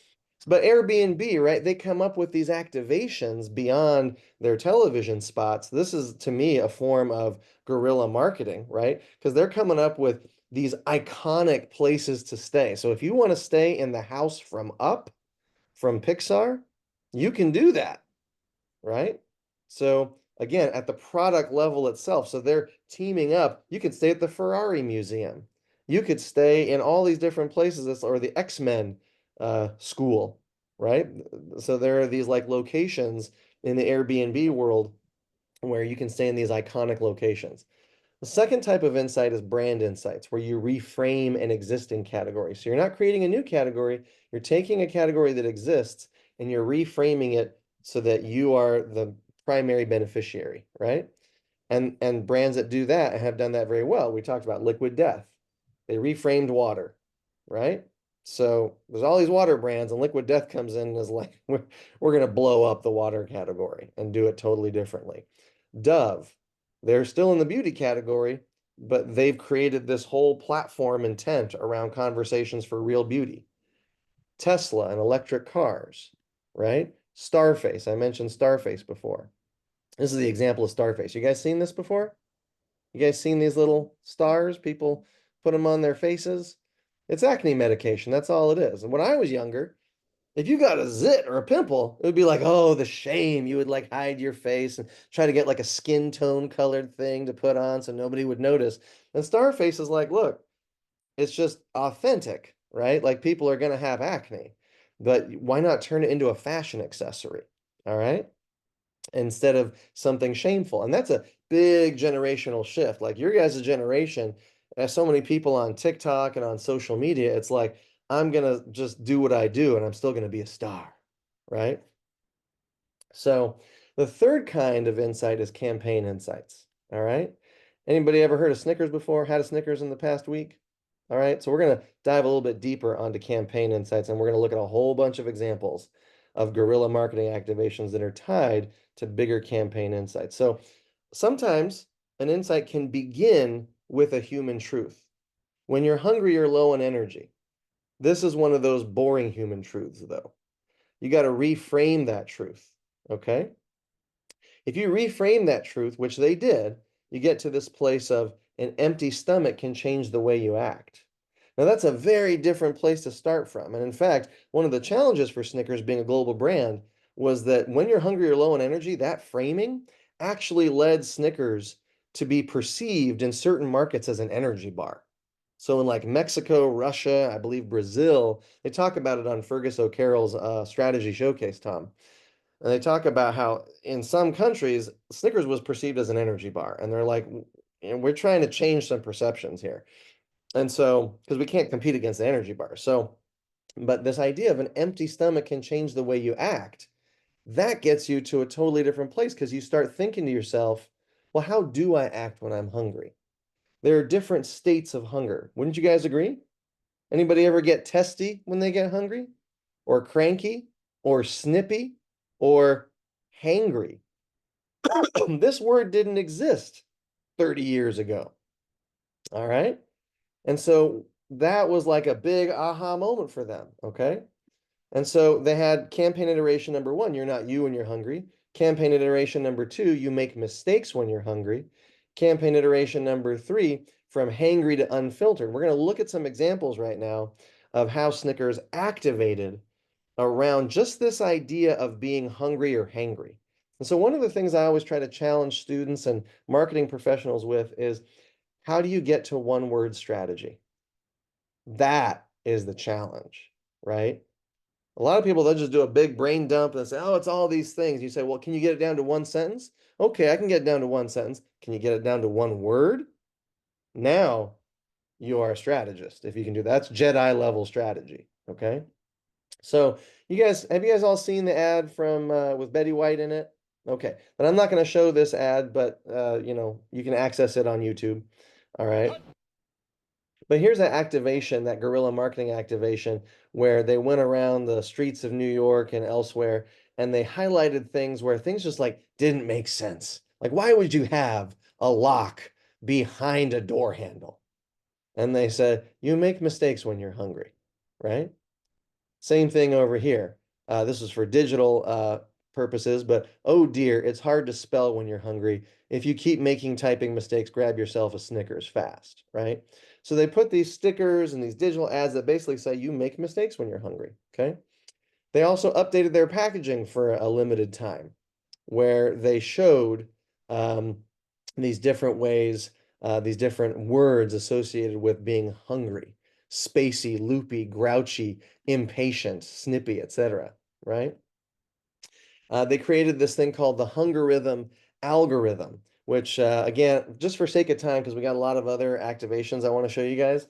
But Airbnb, right? They come up with these activations beyond their television spots. This is, to me, a form of guerrilla marketing, right? Because they're coming up with these iconic places to stay. So if you want to stay in the house from Up, from Pixar, you can do that, right? So again, at the product level itself, so they're teaming up. You could stay at the Ferrari Museum. You could stay in all these different places, or the X-Men school, right? So there are these like locations in the Airbnb world where you can stay in these iconic locations. The second type of insight is brand insights, where you reframe an existing category. So you're not creating a new category, you're taking a category that exists and you're reframing it so that you are the primary beneficiary, right? And brands that do that have done that very well. We talked about Liquid Death. They reframed water, right? So there's all these water brands, and Liquid Death comes in and is like, we're going to blow up the water category and do it totally differently. Dove, they're still in the beauty category, but they've created this whole platform and tent around conversations for real beauty. Tesla and electric cars, right? Starface, I mentioned Starface before. This is the example of Starface. You guys seen this before? You guys seen these little stars? People put them on their faces. It's acne medication. That's all it is. And when I was younger, if you got a zit or a pimple, it would be like, oh, the shame. You would like hide your face and try to get like a skin tone colored thing to put on so nobody would notice. And Starface is like, look, it's just authentic, right? Like people are going to have acne, but why not turn it into a fashion accessory? All right. Instead of something shameful. And that's a big generational shift. Like your guys' generation, as so many people on TikTok and on social media, it's like, I'm going to just do what I do and I'm still going to be a star, right? So the third kind of insight is campaign insights, all right? Anybody ever heard of Snickers before? Had a Snickers in the past week? All right, so we're going to dive a little bit deeper onto campaign insights, and we're going to look at a whole bunch of examples of guerrilla marketing activations that are tied to bigger campaign insights. So sometimes an insight can begin with a human truth. When you're hungry or low on energy, this is one of those boring human truths, though. You got to reframe that truth, okay? If you reframe that truth, which they did, you get to this place of an empty stomach can change the way you act. Now, that's a very different place to start from. And in fact, one of the challenges for Snickers being a global brand was that when you're hungry or low on energy, that framing actually led Snickers to be perceived in certain markets as an energy bar. So in like Mexico, Russia, I believe Brazil, they talk about it on Fergus O'Carroll's strategy showcase, Tom. And they talk about how in some countries, Snickers was perceived as an energy bar. And they're like, we're trying to change some perceptions here. And so, because we can't compete against the energy bar. So, but this idea of an empty stomach can change the way you act, that gets you to a totally different place because you start thinking to yourself, well, how do I act when I'm hungry? There are different states of hunger. Wouldn't you guys agree? Anybody ever get testy when they get hungry? Or cranky? Or snippy? Or hangry. This word didn't exist 30 years ago. All right. And so that was like a big aha moment for them. Okay. And so they had campaign iteration number 1, you're not you when you're hungry. Campaign iteration number 2, you make mistakes when you're hungry. Campaign iteration number 3, from hangry to unfiltered. We're going to look at some examples right now of how Snickers activated around just this idea of being hungry or hangry. And so one of the things I always try to challenge students and marketing professionals with is, how do you get to one word strategy? That is the challenge, right? A lot of people, they'll just do a big brain dump and say, oh, it's all these things. You say, well, can you get it down to one sentence? Okay, I can get it down to one sentence. Can you get it down to one word? Now you are a strategist. If you can do that, that's Jedi level strategy. Okay. So have you guys all seen the ad from with Betty White in it? Okay, but I'm not going to show this ad, but you can access it on YouTube. All right. But here's that activation, that guerrilla marketing activation, where they went around the streets of New York and elsewhere, and they highlighted things where things just like didn't make sense. Like, why would you have a lock behind a door handle? And they said, you make mistakes when you're hungry, right? Same thing over here. This is for digital purposes, but oh dear, it's hard to spell when you're hungry. If you keep making typing mistakes, grab yourself a Snickers fast, right? So they put these stickers and these digital ads that basically say you make mistakes when you're hungry, okay? They also updated their packaging for a limited time, where they showed these different ways, these different words associated with being hungry: spacey, loopy, grouchy, impatient, snippy, etc. Right? They created this thing called the Hunger Rhythm algorithm, which again, just for sake of time, because we got a lot of other activations I want to show you guys,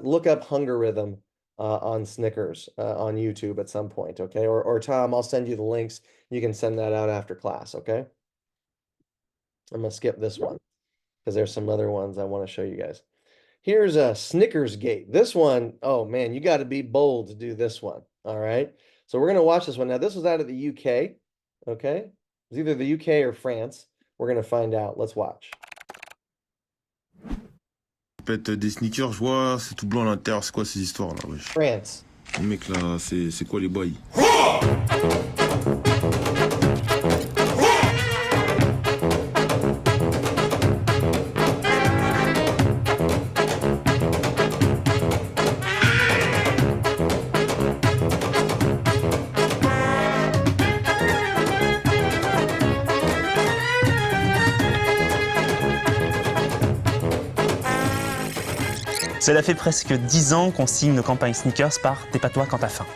look up Hunger Rhythm on Snickers on YouTube at some point, okay? Or Tom, I'll send you the links. You can send that out after class, okay? I'm gonna skip this one because there's some other ones I want to show you guys. Here's a Snickers Gate. This one, oh man, you got to be bold to do this one. All right. So we're going to watch this one. Now, this was out of the UK. Okay. It was either the UK or France. We're going to find out. Let's watch. Pète des sneakers, je vois, c'est tout blanc à l'intérieur. C'est quoi ces histoires là, wesh? France. Les mecs là, c'est quoi les bails? Cela fait presque 10 ans qu'on signe nos campagnes sneakers par T'es pas toi quand t'as faim.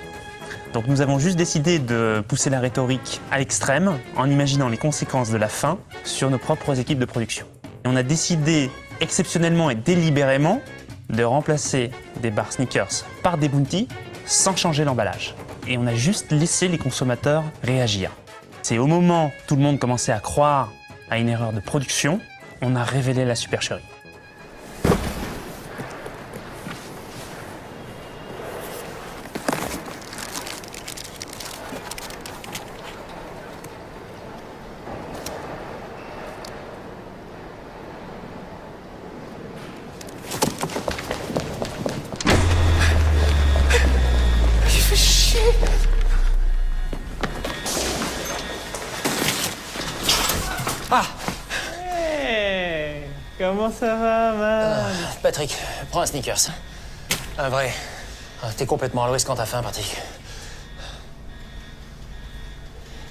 Donc nous avons juste décidé de pousser la rhétorique à l'extrême en imaginant les conséquences de la faim sur nos propres équipes de production. Et on a décidé exceptionnellement et délibérément de remplacer des barres sneakers par des bounties sans changer l'emballage. Et on a juste laissé les consommateurs réagir. C'est au moment où tout le monde commençait à croire à une erreur de production, on a révélé la supercherie. Hey, comment ça va, man? Patrick, prends un sneakers. Un vrai. T'es complètement à l'ouest quand t'as faim, Patrick.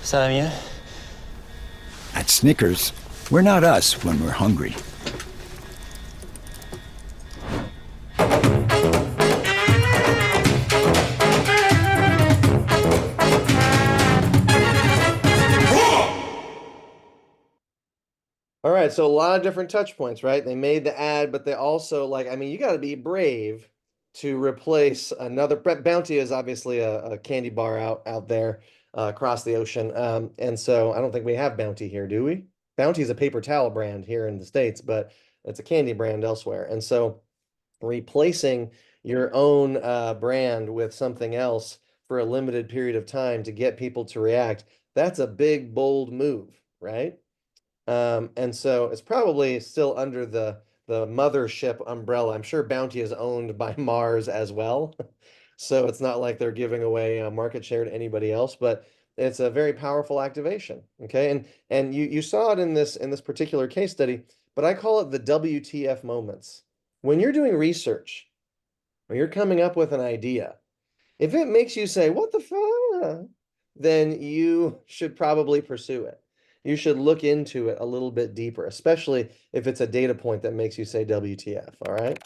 Ça va mieux? At Snickers, we're not us when we're hungry. All right, so a lot of different touch points, right? They made the ad, but they also you got to be brave to replace another. Bounty is obviously a candy bar out there across the ocean. And so I don't think we have Bounty here, do we? Bounty is a paper towel brand here in the States, but it's a candy brand elsewhere. And so replacing your own brand with something else for a limited period of time to get people to react, That's a big, bold move, right? And so it's probably still under the mothership umbrella. I'm sure Bounty is owned by Mars as well. So it's not like they're giving away market share to anybody else, but it's a very powerful activation. Okay. And you saw it in this particular case study, but I call it the WTF moments. When you're doing research or you're coming up with an idea, if it makes you say, what the fuck, then you should probably pursue it. You should look into it a little bit deeper, especially if it's a data point that makes you say WTF, all right?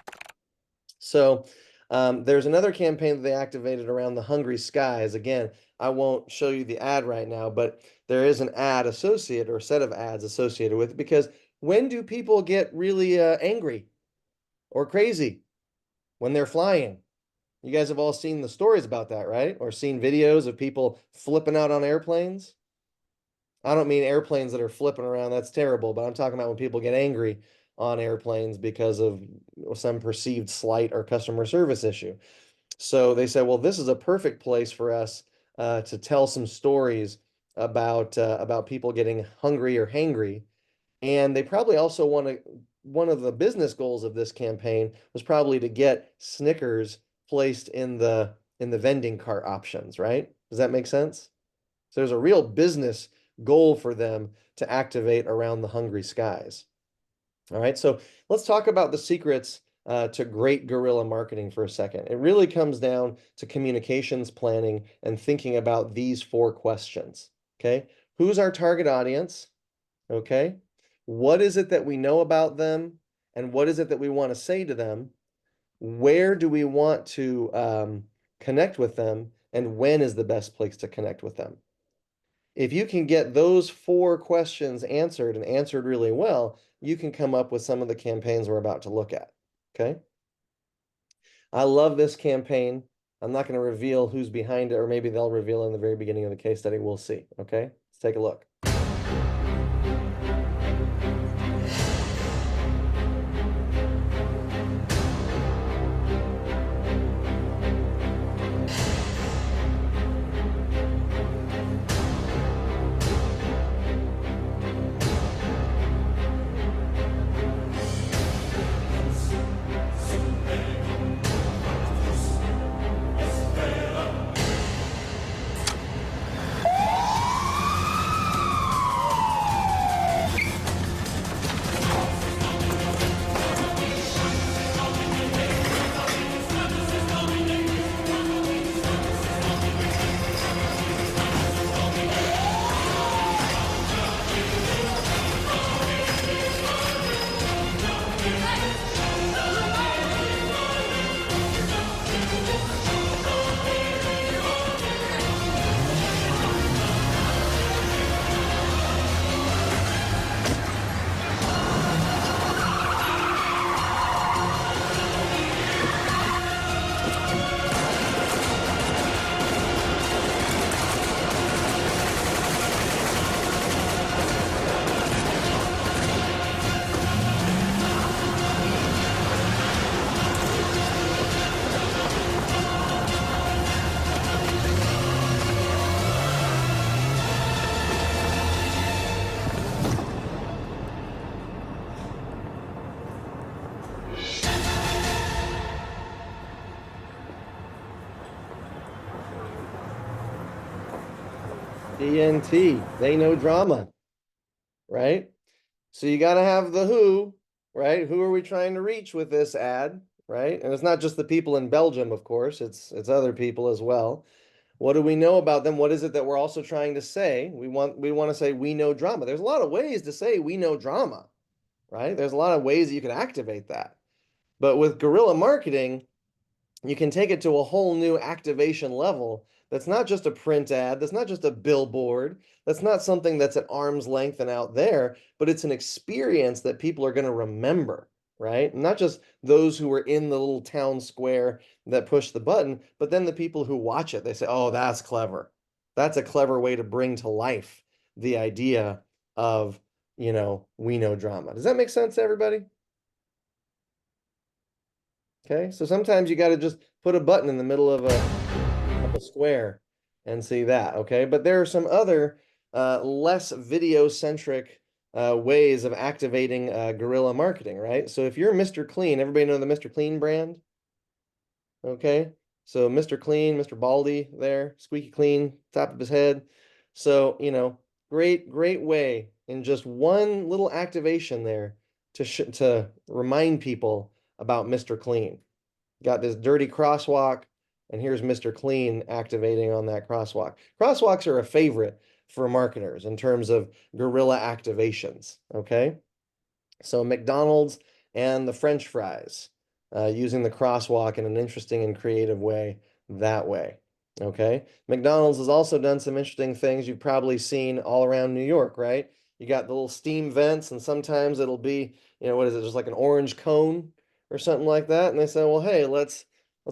So there's another campaign that they activated around the Hungry Skies. Again, I won't show you the ad right now, but there is an ad associated or a set of ads associated with it, because when do people get really angry or crazy? When they're flying. You guys have all seen the stories about that, right? Or seen videos of people flipping out on airplanes. I don't mean airplanes that are flipping around, that's terrible, but I'm talking about when people get angry on airplanes because of some perceived slight or customer service issue. So they said, well, this is a perfect place for us to tell some stories about people getting hungry or hangry. And they probably also one of the business goals of this campaign was probably to get Snickers placed in the vending cart options, right? Does that make sense? So there's a real business goal for them to activate around the Hungry Skies. All right, so let's talk about the secrets to great guerrilla marketing for a second. It really comes down to communications planning and thinking about these 4 questions. Okay, who's our target audience? Okay, what is it that we know about them, and what is it that we want to say to them? Where do we want to connect with them, and when is the best place to connect with them? If you can get those 4 questions answered and answered really well, you can come up with some of the campaigns we're about to look at. Okay. I love this campaign. I'm not going to reveal who's behind it, or maybe they'll reveal in the very beginning of the case study. We'll see. Okay. Let's take a look. DNT, they know drama, right? So you got to have the who, right? Who are we trying to reach with this ad, right? And it's not just the people in Belgium, of course, it's other people as well. What do we know about them? What is it that we're also trying to say? We want to say we know drama. There's a lot of ways to say we know drama, right? There's a lot of ways that you can activate that. But with guerrilla marketing, you can take it to a whole new activation level. That's not just a print ad. That's not just a billboard. That's not something that's at arm's length and out there, but it's an experience that people are going to remember, right? Not just those who were in the little town square that push the button, but then the people who watch it, they say, oh, that's clever. That's a clever way to bring to life the idea of, we know drama. Does that make sense to everybody? Okay, so sometimes you got to just put a button in the middle of a square and see that, okay? But there are some other less video-centric ways of activating guerrilla marketing, right? So if you're Mr. Clean, everybody know the Mr. Clean brand? Okay, so Mr. Clean, Mr. Baldy there, squeaky clean, top of his head. So, great way in just one little activation there to remind people about Mr. Clean. Got this dirty crosswalk, and here's Mr. Clean activating on that crosswalk. Crosswalks are a favorite for marketers in terms of guerrilla activations, okay? So McDonald's and the French fries, using the crosswalk in an interesting and creative way that way, okay? McDonald's has also done some interesting things you've probably seen all around New York, right? You got the little steam vents, and sometimes it'll be, what is it, just like an orange cone or something like that. And they say, well, hey, let's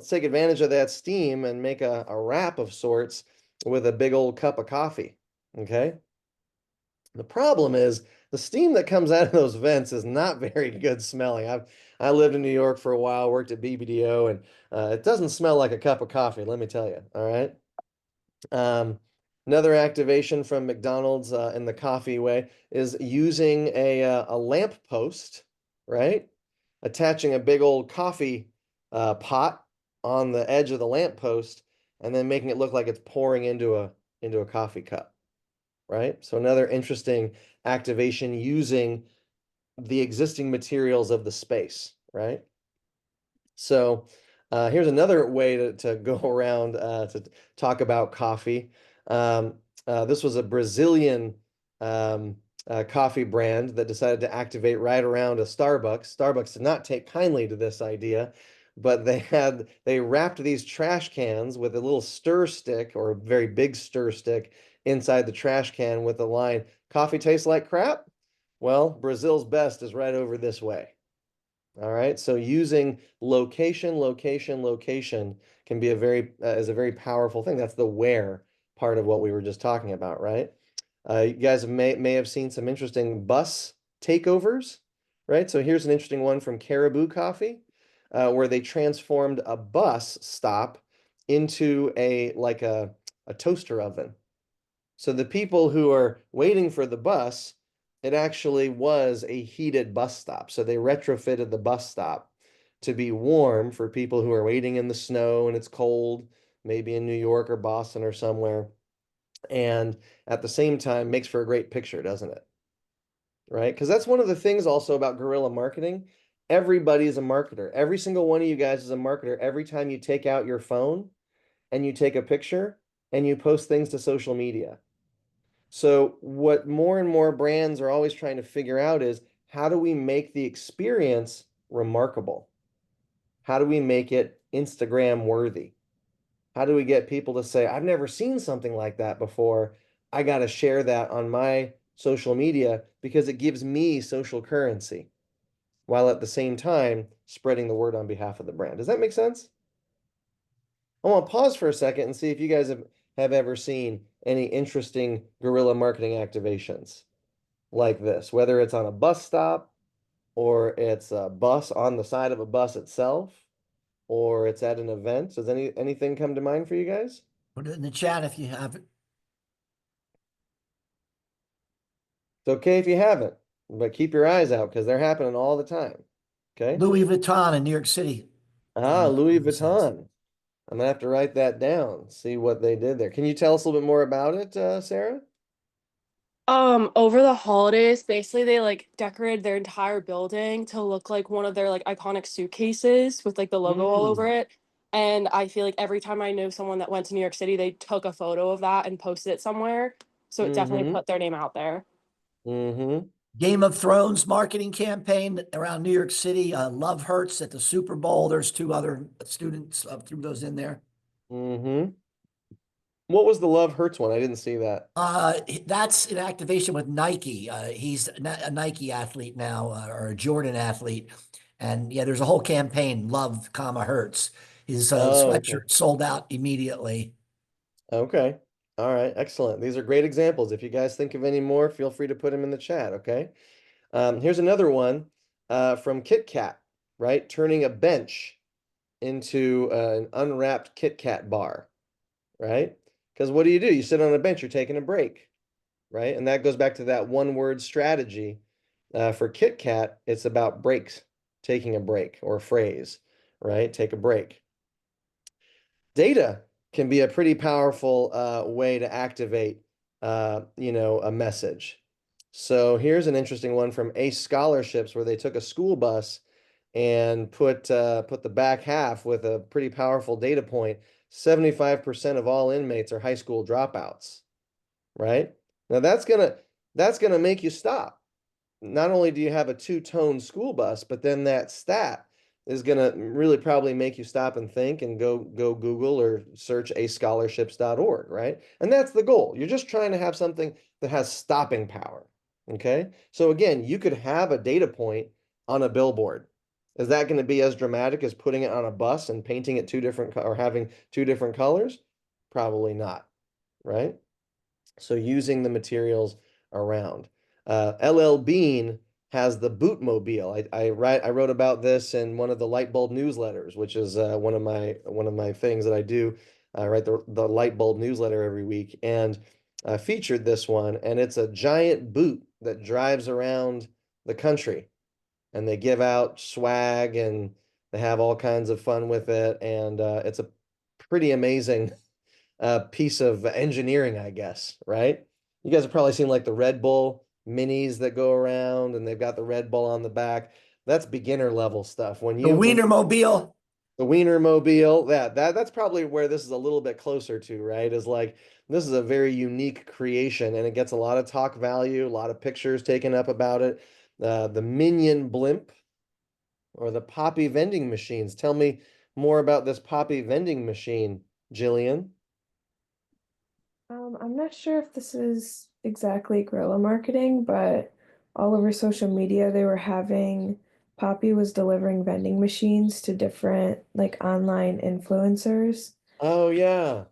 take advantage of that steam and make a wrap of sorts with a big old cup of coffee, okay? The problem is the steam that comes out of those vents is not very good smelling. I lived in New York for a while, worked at BBDO, and it doesn't smell like a cup of coffee, let me tell you. All right. Another activation from McDonald's in the coffee way is using a lamp post, right? Attaching a big old coffee pot on the edge of the lamp post, and then making it look like it's pouring into a coffee cup, right? So another interesting activation using the existing materials of the space, right? So here's another way to go around to talk about coffee. This was a Brazilian coffee brand that decided to activate right around a Starbucks. Starbucks did not take kindly to this idea, but they wrapped these trash cans with a little stir stick, or a very big stir stick, inside the trash can with the line, "Coffee tastes like crap? Well, Brazil's best is right over this way." All right, so using location can be is a very powerful thing. That's the where part of what we were just talking about, right? You guys may have seen some interesting bus takeovers, right? So here's an interesting one from Caribou Coffee, where they transformed a bus stop into a toaster oven. So the people who are waiting for the bus, it actually was a heated bus stop. So they retrofitted the bus stop to be warm for people who are waiting in the snow and it's cold, maybe in New York or Boston or somewhere. And at the same time, makes for a great picture, doesn't it? Right? Because that's one of the things also about guerrilla marketing. Everybody is a marketer. Every single one of you guys is a marketer. Every time you take out your phone and you take a picture and you post things to social media. So what more and more brands are always trying to figure out is, how do we make the experience remarkable? How do we make it Instagram worthy? How do we get people to say, I've never seen something like that before. I got to share that on my social media because it gives me social currency, while at the same time spreading the word on behalf of the brand. Does that make sense? I want to pause for a second and see if you guys have ever seen any interesting guerrilla marketing activations like this, whether it's on a bus stop, or it's a bus on the side of a bus itself, or it's at an event. Does anything come to mind for you guys? Put it in the chat if you have it. It's okay if you haven't, but keep your eyes out because they're happening all the time. Okay. Louis Vuitton in New York City. Louis Vuitton. I'm gonna have to write that down, see what they did there. Can you tell us a little bit more about it, Sarah? Over the holidays, basically they like decorated their entire building to look like one of their like iconic suitcases with like the logo all over it. And I feel like every time I know someone that went to New York City, they took a photo of that and posted it somewhere. So it definitely put their name out there. Game of Thrones marketing campaign around New York City. Love Hurts at the Super Bowl. There's two other students threw those in there. What was the Love Hurts one? I didn't see that. That's an activation with Nike. He's a Nike athlete now, or a Jordan athlete. And yeah, there's a whole campaign, Love, Hurts. His sweatshirt sold out immediately. Okay. All right. Excellent. These are great examples. If you guys think of any more, feel free to put them in the chat. Okay. Here's another one from Kit Kat, right? Turning a bench into an unwrapped Kit Kat bar, right? Because what do? You sit on a bench, you're taking a break, right? And that goes back to that one word strategy. For Kit Kat, it's about breaks, taking a break, or a phrase, right? Take a break. Data can be a pretty powerful way to activate, a message. So here's an interesting one from ACE Scholarships, where they took a school bus and put the back half with a pretty powerful data point. 75% of all inmates are high school dropouts, right? Now that's gonna make you stop. Not only do you have a two-tone school bus, but then that stat is gonna really probably make you stop and think and go Google or search ascholarships.org, right? And that's the goal. You're just trying to have something that has stopping power. Okay. So again, you could have a data point on a billboard. Is that going to be as dramatic as putting it on a bus and painting it or having two different colors? Probably not, right? So using the materials around. LL Bean has the Bootmobile. I wrote about this in one of the light bulb newsletters, which is one of my things that I do. I write the light bulb newsletter every week, and I featured this one, and it's a giant boot that drives around the country, and they give out swag, and they have all kinds of fun with it, and it's a pretty amazing piece of engineering, I guess, right? You guys have probably seen like the Red Bull minis that go around, and they've got the Red Bull on the back. That's beginner level stuff. The Wienermobile. The Wienermobile, that's probably where this is a little bit closer to, right? Is like, this is a very unique creation, and it gets a lot of talk value, a lot of pictures taken up about it. The Minion blimp, or the Poppy vending machines. Tell me more about this Poppy vending machine, Jillian. I'm not sure if this is exactly guerrilla marketing, but all over social media they were having Poppy was delivering vending machines to different like online influencers. Oh yeah.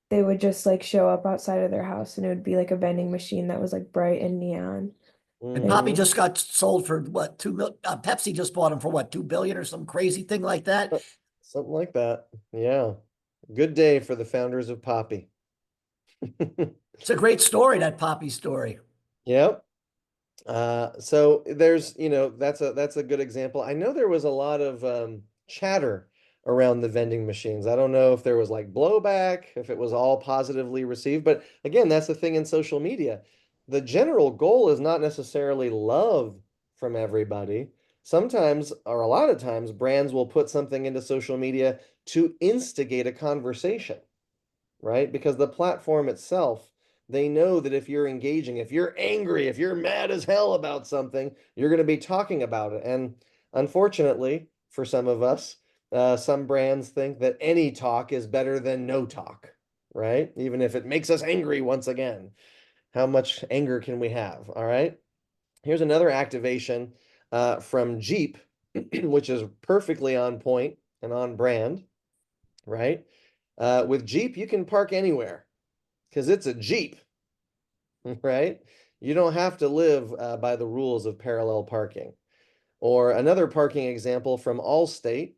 They would just like show up outside of their house and it would be like a vending machine that was like bright and neon. And Poppy Mhm. just got sold for what, 2 million? Pepsi just bought him for what, 2 billion or some crazy thing like that. Something like that. Yeah. Good day for the founders of Poppy. It's a great story, that Poppy story. Yep. So there's, that's a good example. I know there was a lot of chatter around the vending machines. I don't know if there was like blowback, if it was all positively received, but again, that's the thing in social media. The general goal is not necessarily love from everybody. Sometimes, or a lot of times, brands will put something into social media to instigate a conversation, right? Because the platform itself, they know that if you're engaging, if you're angry, if you're mad as hell about something, you're going to be talking about it. And unfortunately, for some of us, some brands think that any talk is better than no talk, right? Even if it makes us angry once again. How much anger can we have? All right. Here's another activation from Jeep, which is perfectly on point and on brand, right? With Jeep, you can park anywhere because it's a Jeep, right? You don't have to live by the rules of parallel parking. Or another parking example from Allstate,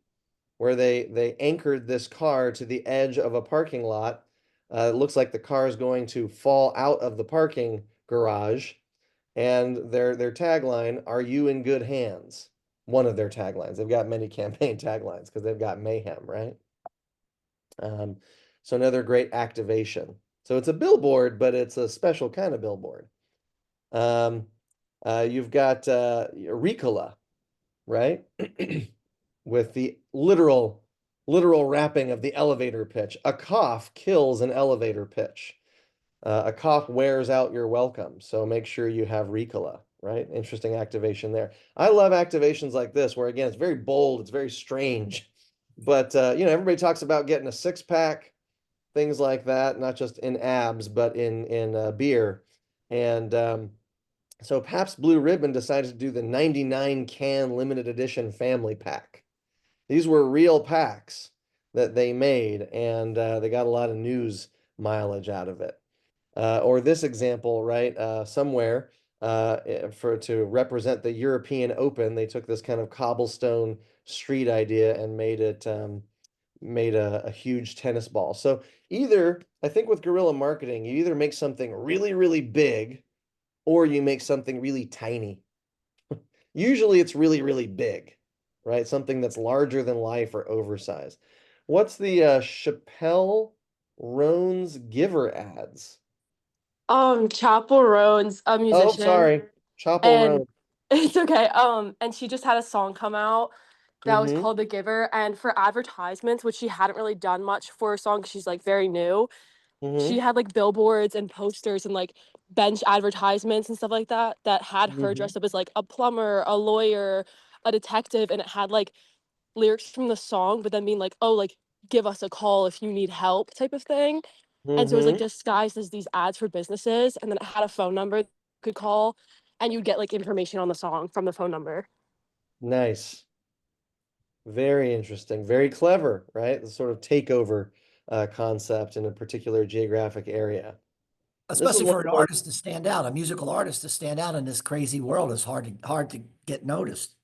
where they anchored this car to the edge of a parking lot. It looks like the car is going to fall out of the parking garage. And their tagline, "Are you in good hands?" One of their taglines. They've got many campaign taglines because they've got mayhem, right? So another great activation. So it's a billboard, but it's a special kind of billboard. You've got Ricola, right? With the literal wrapping of the elevator pitch. A cough kills an elevator pitch. A cough wears out your welcome. So make sure you have Ricola, right? Interesting activation there. I love activations like this, where again, it's very bold, it's very strange. But everybody talks about getting a six-pack, things like that, not just in abs, but in beer. And so Pabst Blue Ribbon decided to do the 99 can limited edition family pack. These were real packs that they made, and they got a lot of news mileage out of it. Or this example, right? Somewhere to represent the European Open, they took this kind of cobblestone street idea and made it made a huge tennis ball. So either, I think with guerrilla marketing, you either make something really, really big or you make something really tiny. Usually it's really, really big, right? Something that's larger than life or oversized. What's the Chappelle Roan's Giver ads? Chapel Roan's a Oh, musician, sorry. Chapel and Roan. it's okay. And she just had a song come out that was Mm-hmm. called The Giver, and for advertisements, which she hadn't really done much for a song 'cause she's like very new, she Mm-hmm. had like billboards and posters and like bench advertisements and stuff like that that had her Mm-hmm. dressed up as like a plumber, a lawyer, a detective, and it had like lyrics from the song, but then being like, oh, like give us a call if you need help type of thing. And so it was like Mm-hmm. disguised as these ads for businesses, and then it had a phone number you could call, and you'd get like information on the song from the phone number. Nice. Very interesting. Very clever, right? The sort of takeover concept in a particular geographic area. This is Especially one for of an those artist to stand out, a musical artist to stand out in this crazy world is hard to get noticed.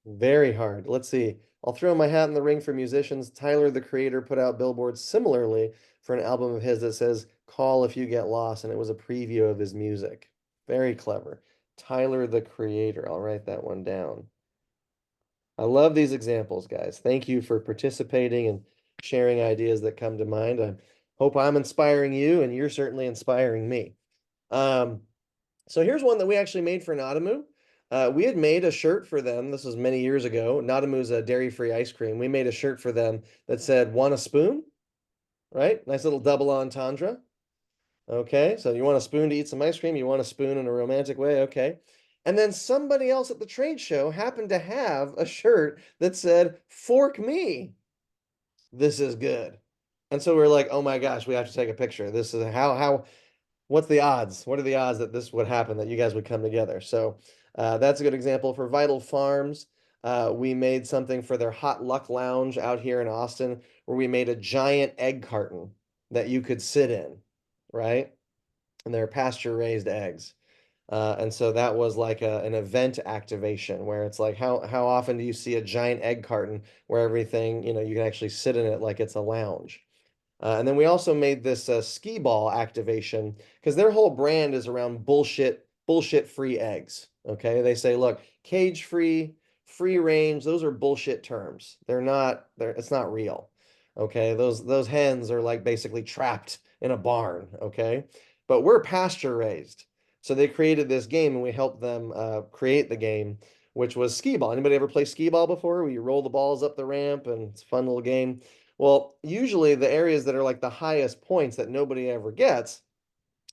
very hard. Let's see. I'll throw my hat in the ring for musicians. Tyler, the Creator, put out billboards similarly for an album of his that says, "Call if you get lost," and it was a preview of his music. Very clever. Tyler, the Creator. I'll write that one down. I love these examples, guys. Thank you for participating and sharing ideas that come to mind. I hope I'm inspiring you, and you're certainly inspiring me. Um, so here's one that we actually made for Nadamu. We had made a shirt for them. This was many years ago. Nadamu's a dairy-free ice cream. We made a shirt for them that said, "Want a spoon?" Right? Nice little double entendre. Okay, so you want a spoon to eat some ice cream, you want a spoon in a romantic way, okay. And then somebody else at the trade show happened to have a shirt that said, "Fork me. This is good." And so we're like, oh my gosh, we have to take a picture. This is what's the odds? What are the odds that this would happen, that you guys would come together? So that's a good example. For Vital Farms, we made something for their Hot Luck Lounge out here in Austin, where we made a giant egg carton that you could sit in, right? And they're pasture raised eggs. And so that was like an event activation where it's like, how often do you see a giant egg carton where everything, you can actually sit in it like it's a lounge? And then we also made this skee ball activation because their whole brand is around bullshit free eggs. Okay. They say, look, cage free, free range, those are bullshit terms. It's not real. Okay. Those hens are like basically trapped in a barn. Okay. But we're pasture raised. So they created this game and we helped them create the game, which was skee ball. Anybody ever play skee ball before? Where you roll the balls up the ramp and it's a fun little game. Well, usually the areas that are like the highest points that nobody ever gets,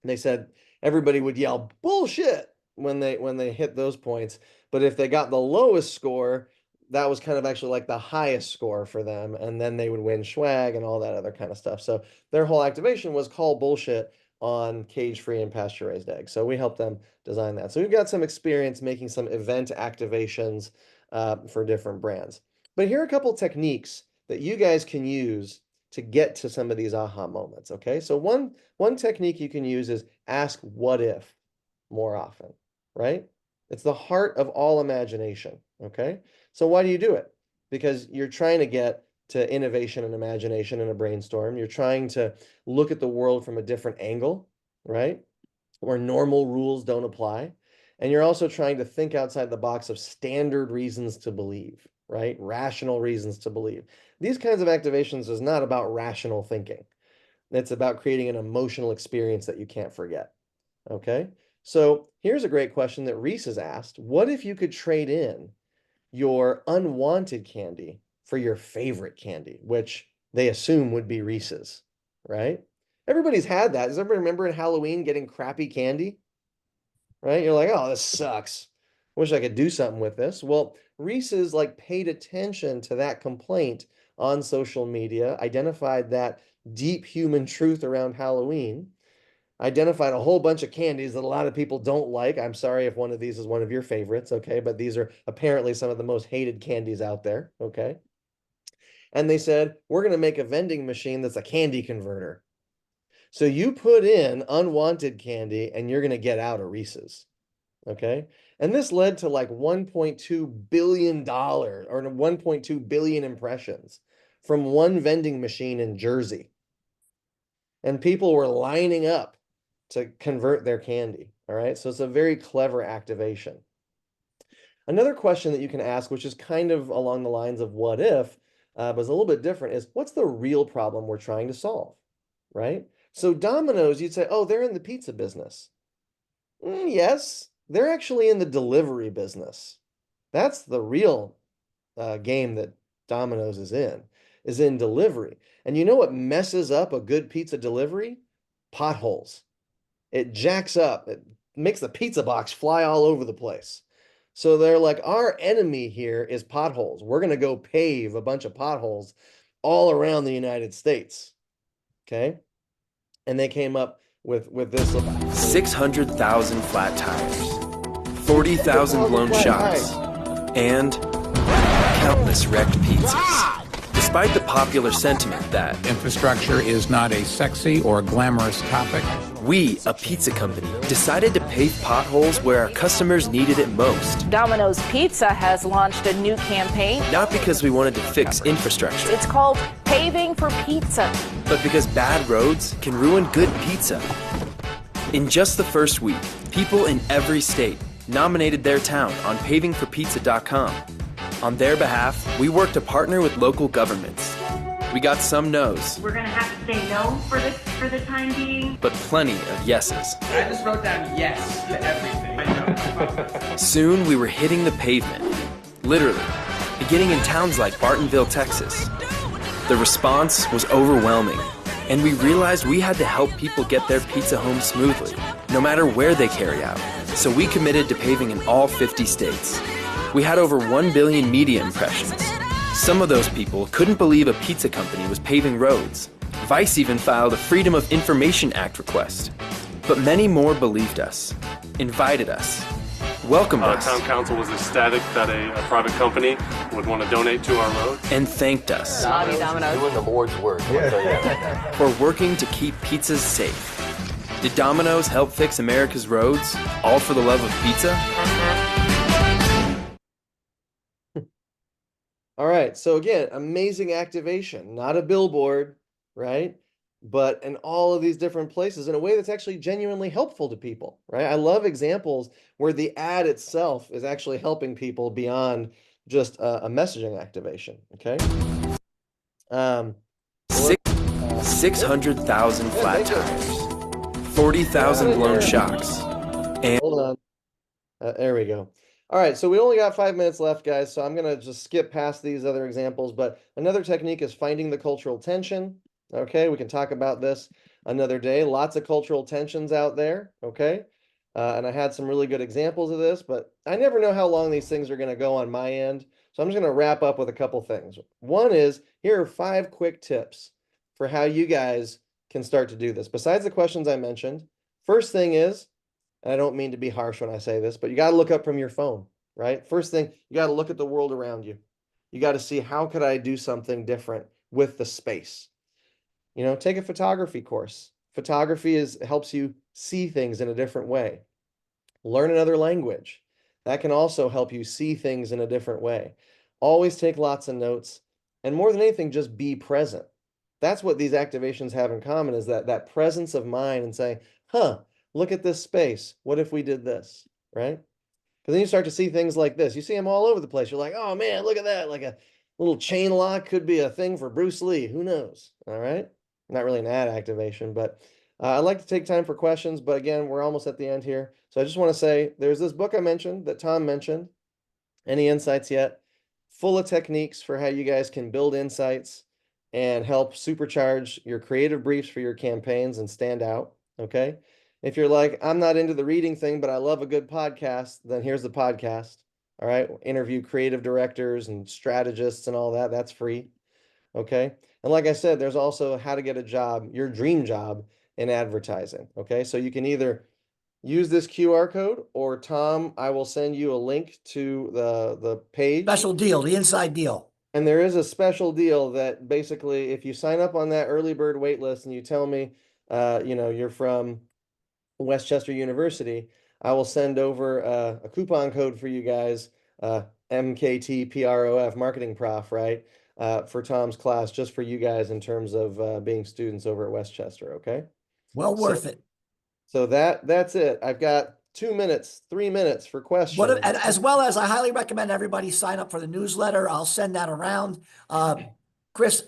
they said everybody would yell bullshit when they hit those points. But if they got the lowest score, that was kind of actually like the highest score for them, and then they would win swag and all that other kind of stuff. So their whole activation was call bullshit on cage-free and pasture-raised eggs. So we helped them design that. So we've got some experience making some event activations for different brands. But here are a couple techniques that you guys can use to get to some of these aha moments. Okay, so one technique you can use is ask what if more often, right? It's the heart of all imagination. Okay, so why do you do it? Because you're trying to get to innovation and imagination in a brainstorm. You're trying to look at the world from a different angle, right? Where normal rules don't apply. And you're also trying to think outside the box of standard reasons to believe, right? Rational reasons to believe. These kinds of activations is not about rational thinking. It's about creating an emotional experience that you can't forget. Okay. So here's a great question that Reese has asked. What if you could trade in your unwanted candy for your favorite candy, which they assume would be Reese's, right? Everybody's had that. Does everybody remember in Halloween getting crappy candy? Right? You're like, oh, this sucks. Wish I could do something with this. Well, Reese's like paid attention to that complaint on social media, identified that deep human truth around Halloween, identified a whole bunch of candies that a lot of people don't like. I'm sorry if one of these is one of your favorites, okay? But these are apparently some of the most hated candies out there, okay? And they said, we're going to make a vending machine that's a candy converter. So you put in unwanted candy and you're going to get out a Reese's. Okay. And this led to like $1.2 billion or 1.2 billion impressions from one vending machine in Jersey. And people were lining up to convert their candy. All right. So it's a very clever activation. Another question that you can ask, which is kind of along the lines of what if, but is a little bit different, is what's the real problem we're trying to solve, right? So Domino's, you'd say, oh, they're in the pizza business. Yes, they're actually in the delivery business. That's the real game that Domino's is in delivery. And you know what messes up a good pizza delivery? Potholes. It jacks up. It makes the pizza box fly all over the place. So they're like, our enemy here is potholes. We're going to go pave a bunch of potholes all around the United States. Okay. And they came up with this. 600,000 flat tires, 40,000 blown shocks, and countless wrecked pizzas. Despite the popular sentiment that infrastructure is not a sexy or glamorous topic, we, a pizza company, decided to pave potholes where our customers needed it most. Domino's Pizza has launched a new campaign. Not because we wanted to fix infrastructure. It's called Paving for Pizza. But because bad roads can ruin good pizza. In just the first week, people in every state nominated their town on pavingforpizza.com. On their behalf, we worked to partner with local governments. We got some no's. We're gonna have to say no for the time being. But plenty of yeses. I just wrote down yes to everything. I know. Soon we were hitting the pavement. Literally. Beginning in towns like Bartonville, Texas. The response was overwhelming. And we realized we had to help people get their pizza home smoothly, no matter where they carry out. So we committed to paving in all 50 states. We had over 1 billion media impressions. Some of those people couldn't believe a pizza company was paving roads. Vice even filed a Freedom of Information Act request. But many more believed us, invited us, welcomed us. Town council was ecstatic that a private company would want to donate to our road. And thanked us. Doing the Lord's work. For working to keep pizzas safe. Did Domino's help fix America's roads, all for the love of pizza? All right. So again, amazing activation, not a billboard, right? But in all of these different places in a way that's actually genuinely helpful to people, right? I love examples where the ad itself is actually helping people beyond just a messaging activation, okay? 600,000 flat tires, 40,000 blown shocks, and... Hold on. There we go. All right, so we only got 5 minutes left, guys, so I'm going to just skip past these other examples, but another technique is finding the cultural tension. Okay, we can talk about this another day. Lots of cultural tensions out there, okay? And I had some really good examples of this, but I never know how long these things are going to go on my end, so I'm just going to wrap up with a couple things. One is, here are 5 quick tips for how you guys can start to do this. Besides the questions I mentioned, first thing is, and I don't mean to be harsh when I say this, but you got to look up from your phone, right? First thing, you got to look at the world around you. You got to see, how could I do something different with the space? You know, take a photography course. Photography helps you see things in a different way. Learn another language. That can also help you see things in a different way. Always take lots of notes. And more than anything, just be present. That's what these activations have in common, is that presence of mind and saying, look at this space. What if we did this, right? Because then you start to see things like this. You see them all over the place. You're like, oh man, look at that. Like a little chain lock could be a thing for Bruce Lee. Who knows? All right. Not really an ad activation, but I'd like to take time for questions. But again, we're almost at the end here. So I just want to say, there's this book I mentioned that Tom mentioned. Any insights yet? Full of techniques for how you guys can build insights and help supercharge your creative briefs for your campaigns and stand out. Okay. If you're like, I'm not into the reading thing, but I love a good podcast, then here's the podcast. All right. Interview creative directors and strategists and all that. That's free. Okay. And like I said, there's also how to get a job, your dream job in advertising. Okay. So you can either use this QR code, or Tom, I will send you a link to the page. Special deal, the inside deal. And there is a special deal that basically, if you sign up on that early bird wait list and you tell me, you're from Westchester University, I will send over a coupon code for you guys, MKTPROF, marketing prof, right? for Tom's class, just for you guys in terms of being students over at Westchester. Okay. Well worth it. So that's it. I've got 2 minutes, 3 minutes for questions. And as well as I highly recommend everybody sign up for the newsletter. I'll send that around. Chris,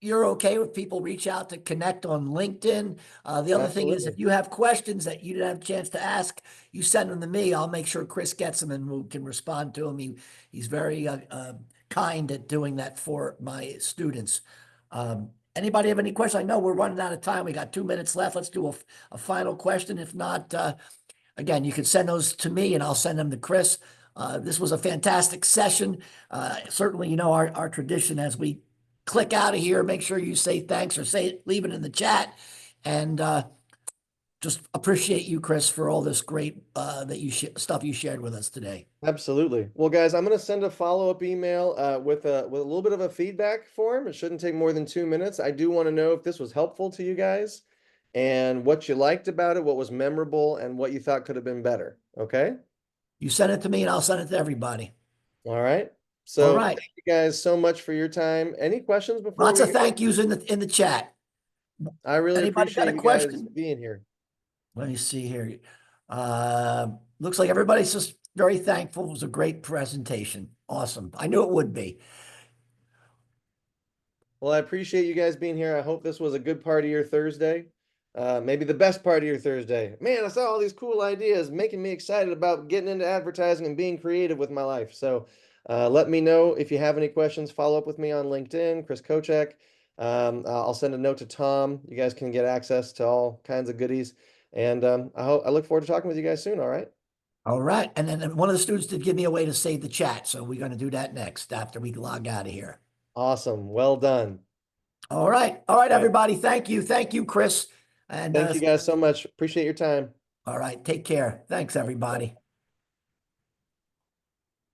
you're okay with people reach out to connect on LinkedIn. The other thing is, if you have questions that you didn't have a chance to ask, you send them to me. I'll make sure Chris gets them and we can respond to him. He's very kind at doing that for my students. Anybody have any questions? I know we're running out of time. We got 2 minutes left. Let's do a final question. If not, again, you can send those to me and I'll send them to Chris. This was a fantastic session. Certainly, you know, our tradition as we click out of here, make sure you say thanks or leave it in the chat. And just appreciate you, Chris, for all this great stuff you shared with us today. Absolutely. Well, guys, I'm going to send a follow-up email with a little bit of a feedback form. It shouldn't take more than 2 minutes. I do want to know if this was helpful to you guys and what you liked about it, what was memorable, and what you thought could have been better. Okay? You send it to me and I'll send it to everybody. All right. So all right. Thank you guys so much for your time. Any questions before? Lots of thank yous in the chat. I really appreciate you guys being here. Let me see here. Looks like everybody's just very thankful. It was a great presentation. Awesome. I knew it would be. Well, I appreciate you guys being here. I hope this was a good part of your Thursday. Maybe the best part of your Thursday. Man, I saw all these cool ideas, making me excited about getting into advertising and being creative with my life. So let me know if you have any questions. Follow up with me on LinkedIn, Chris Kocek. I'll send a note to Tom. You guys can get access to all kinds of goodies. And I look forward to talking with you guys soon. All right. All right. And then one of the students did give me a way to save the chat. So we're going to do that next after we log out of here. Awesome. Well done. All right. All right, everybody. Thank you. Thank you, Chris. And thank you guys so much. Appreciate your time. All right. Take care. Thanks, everybody.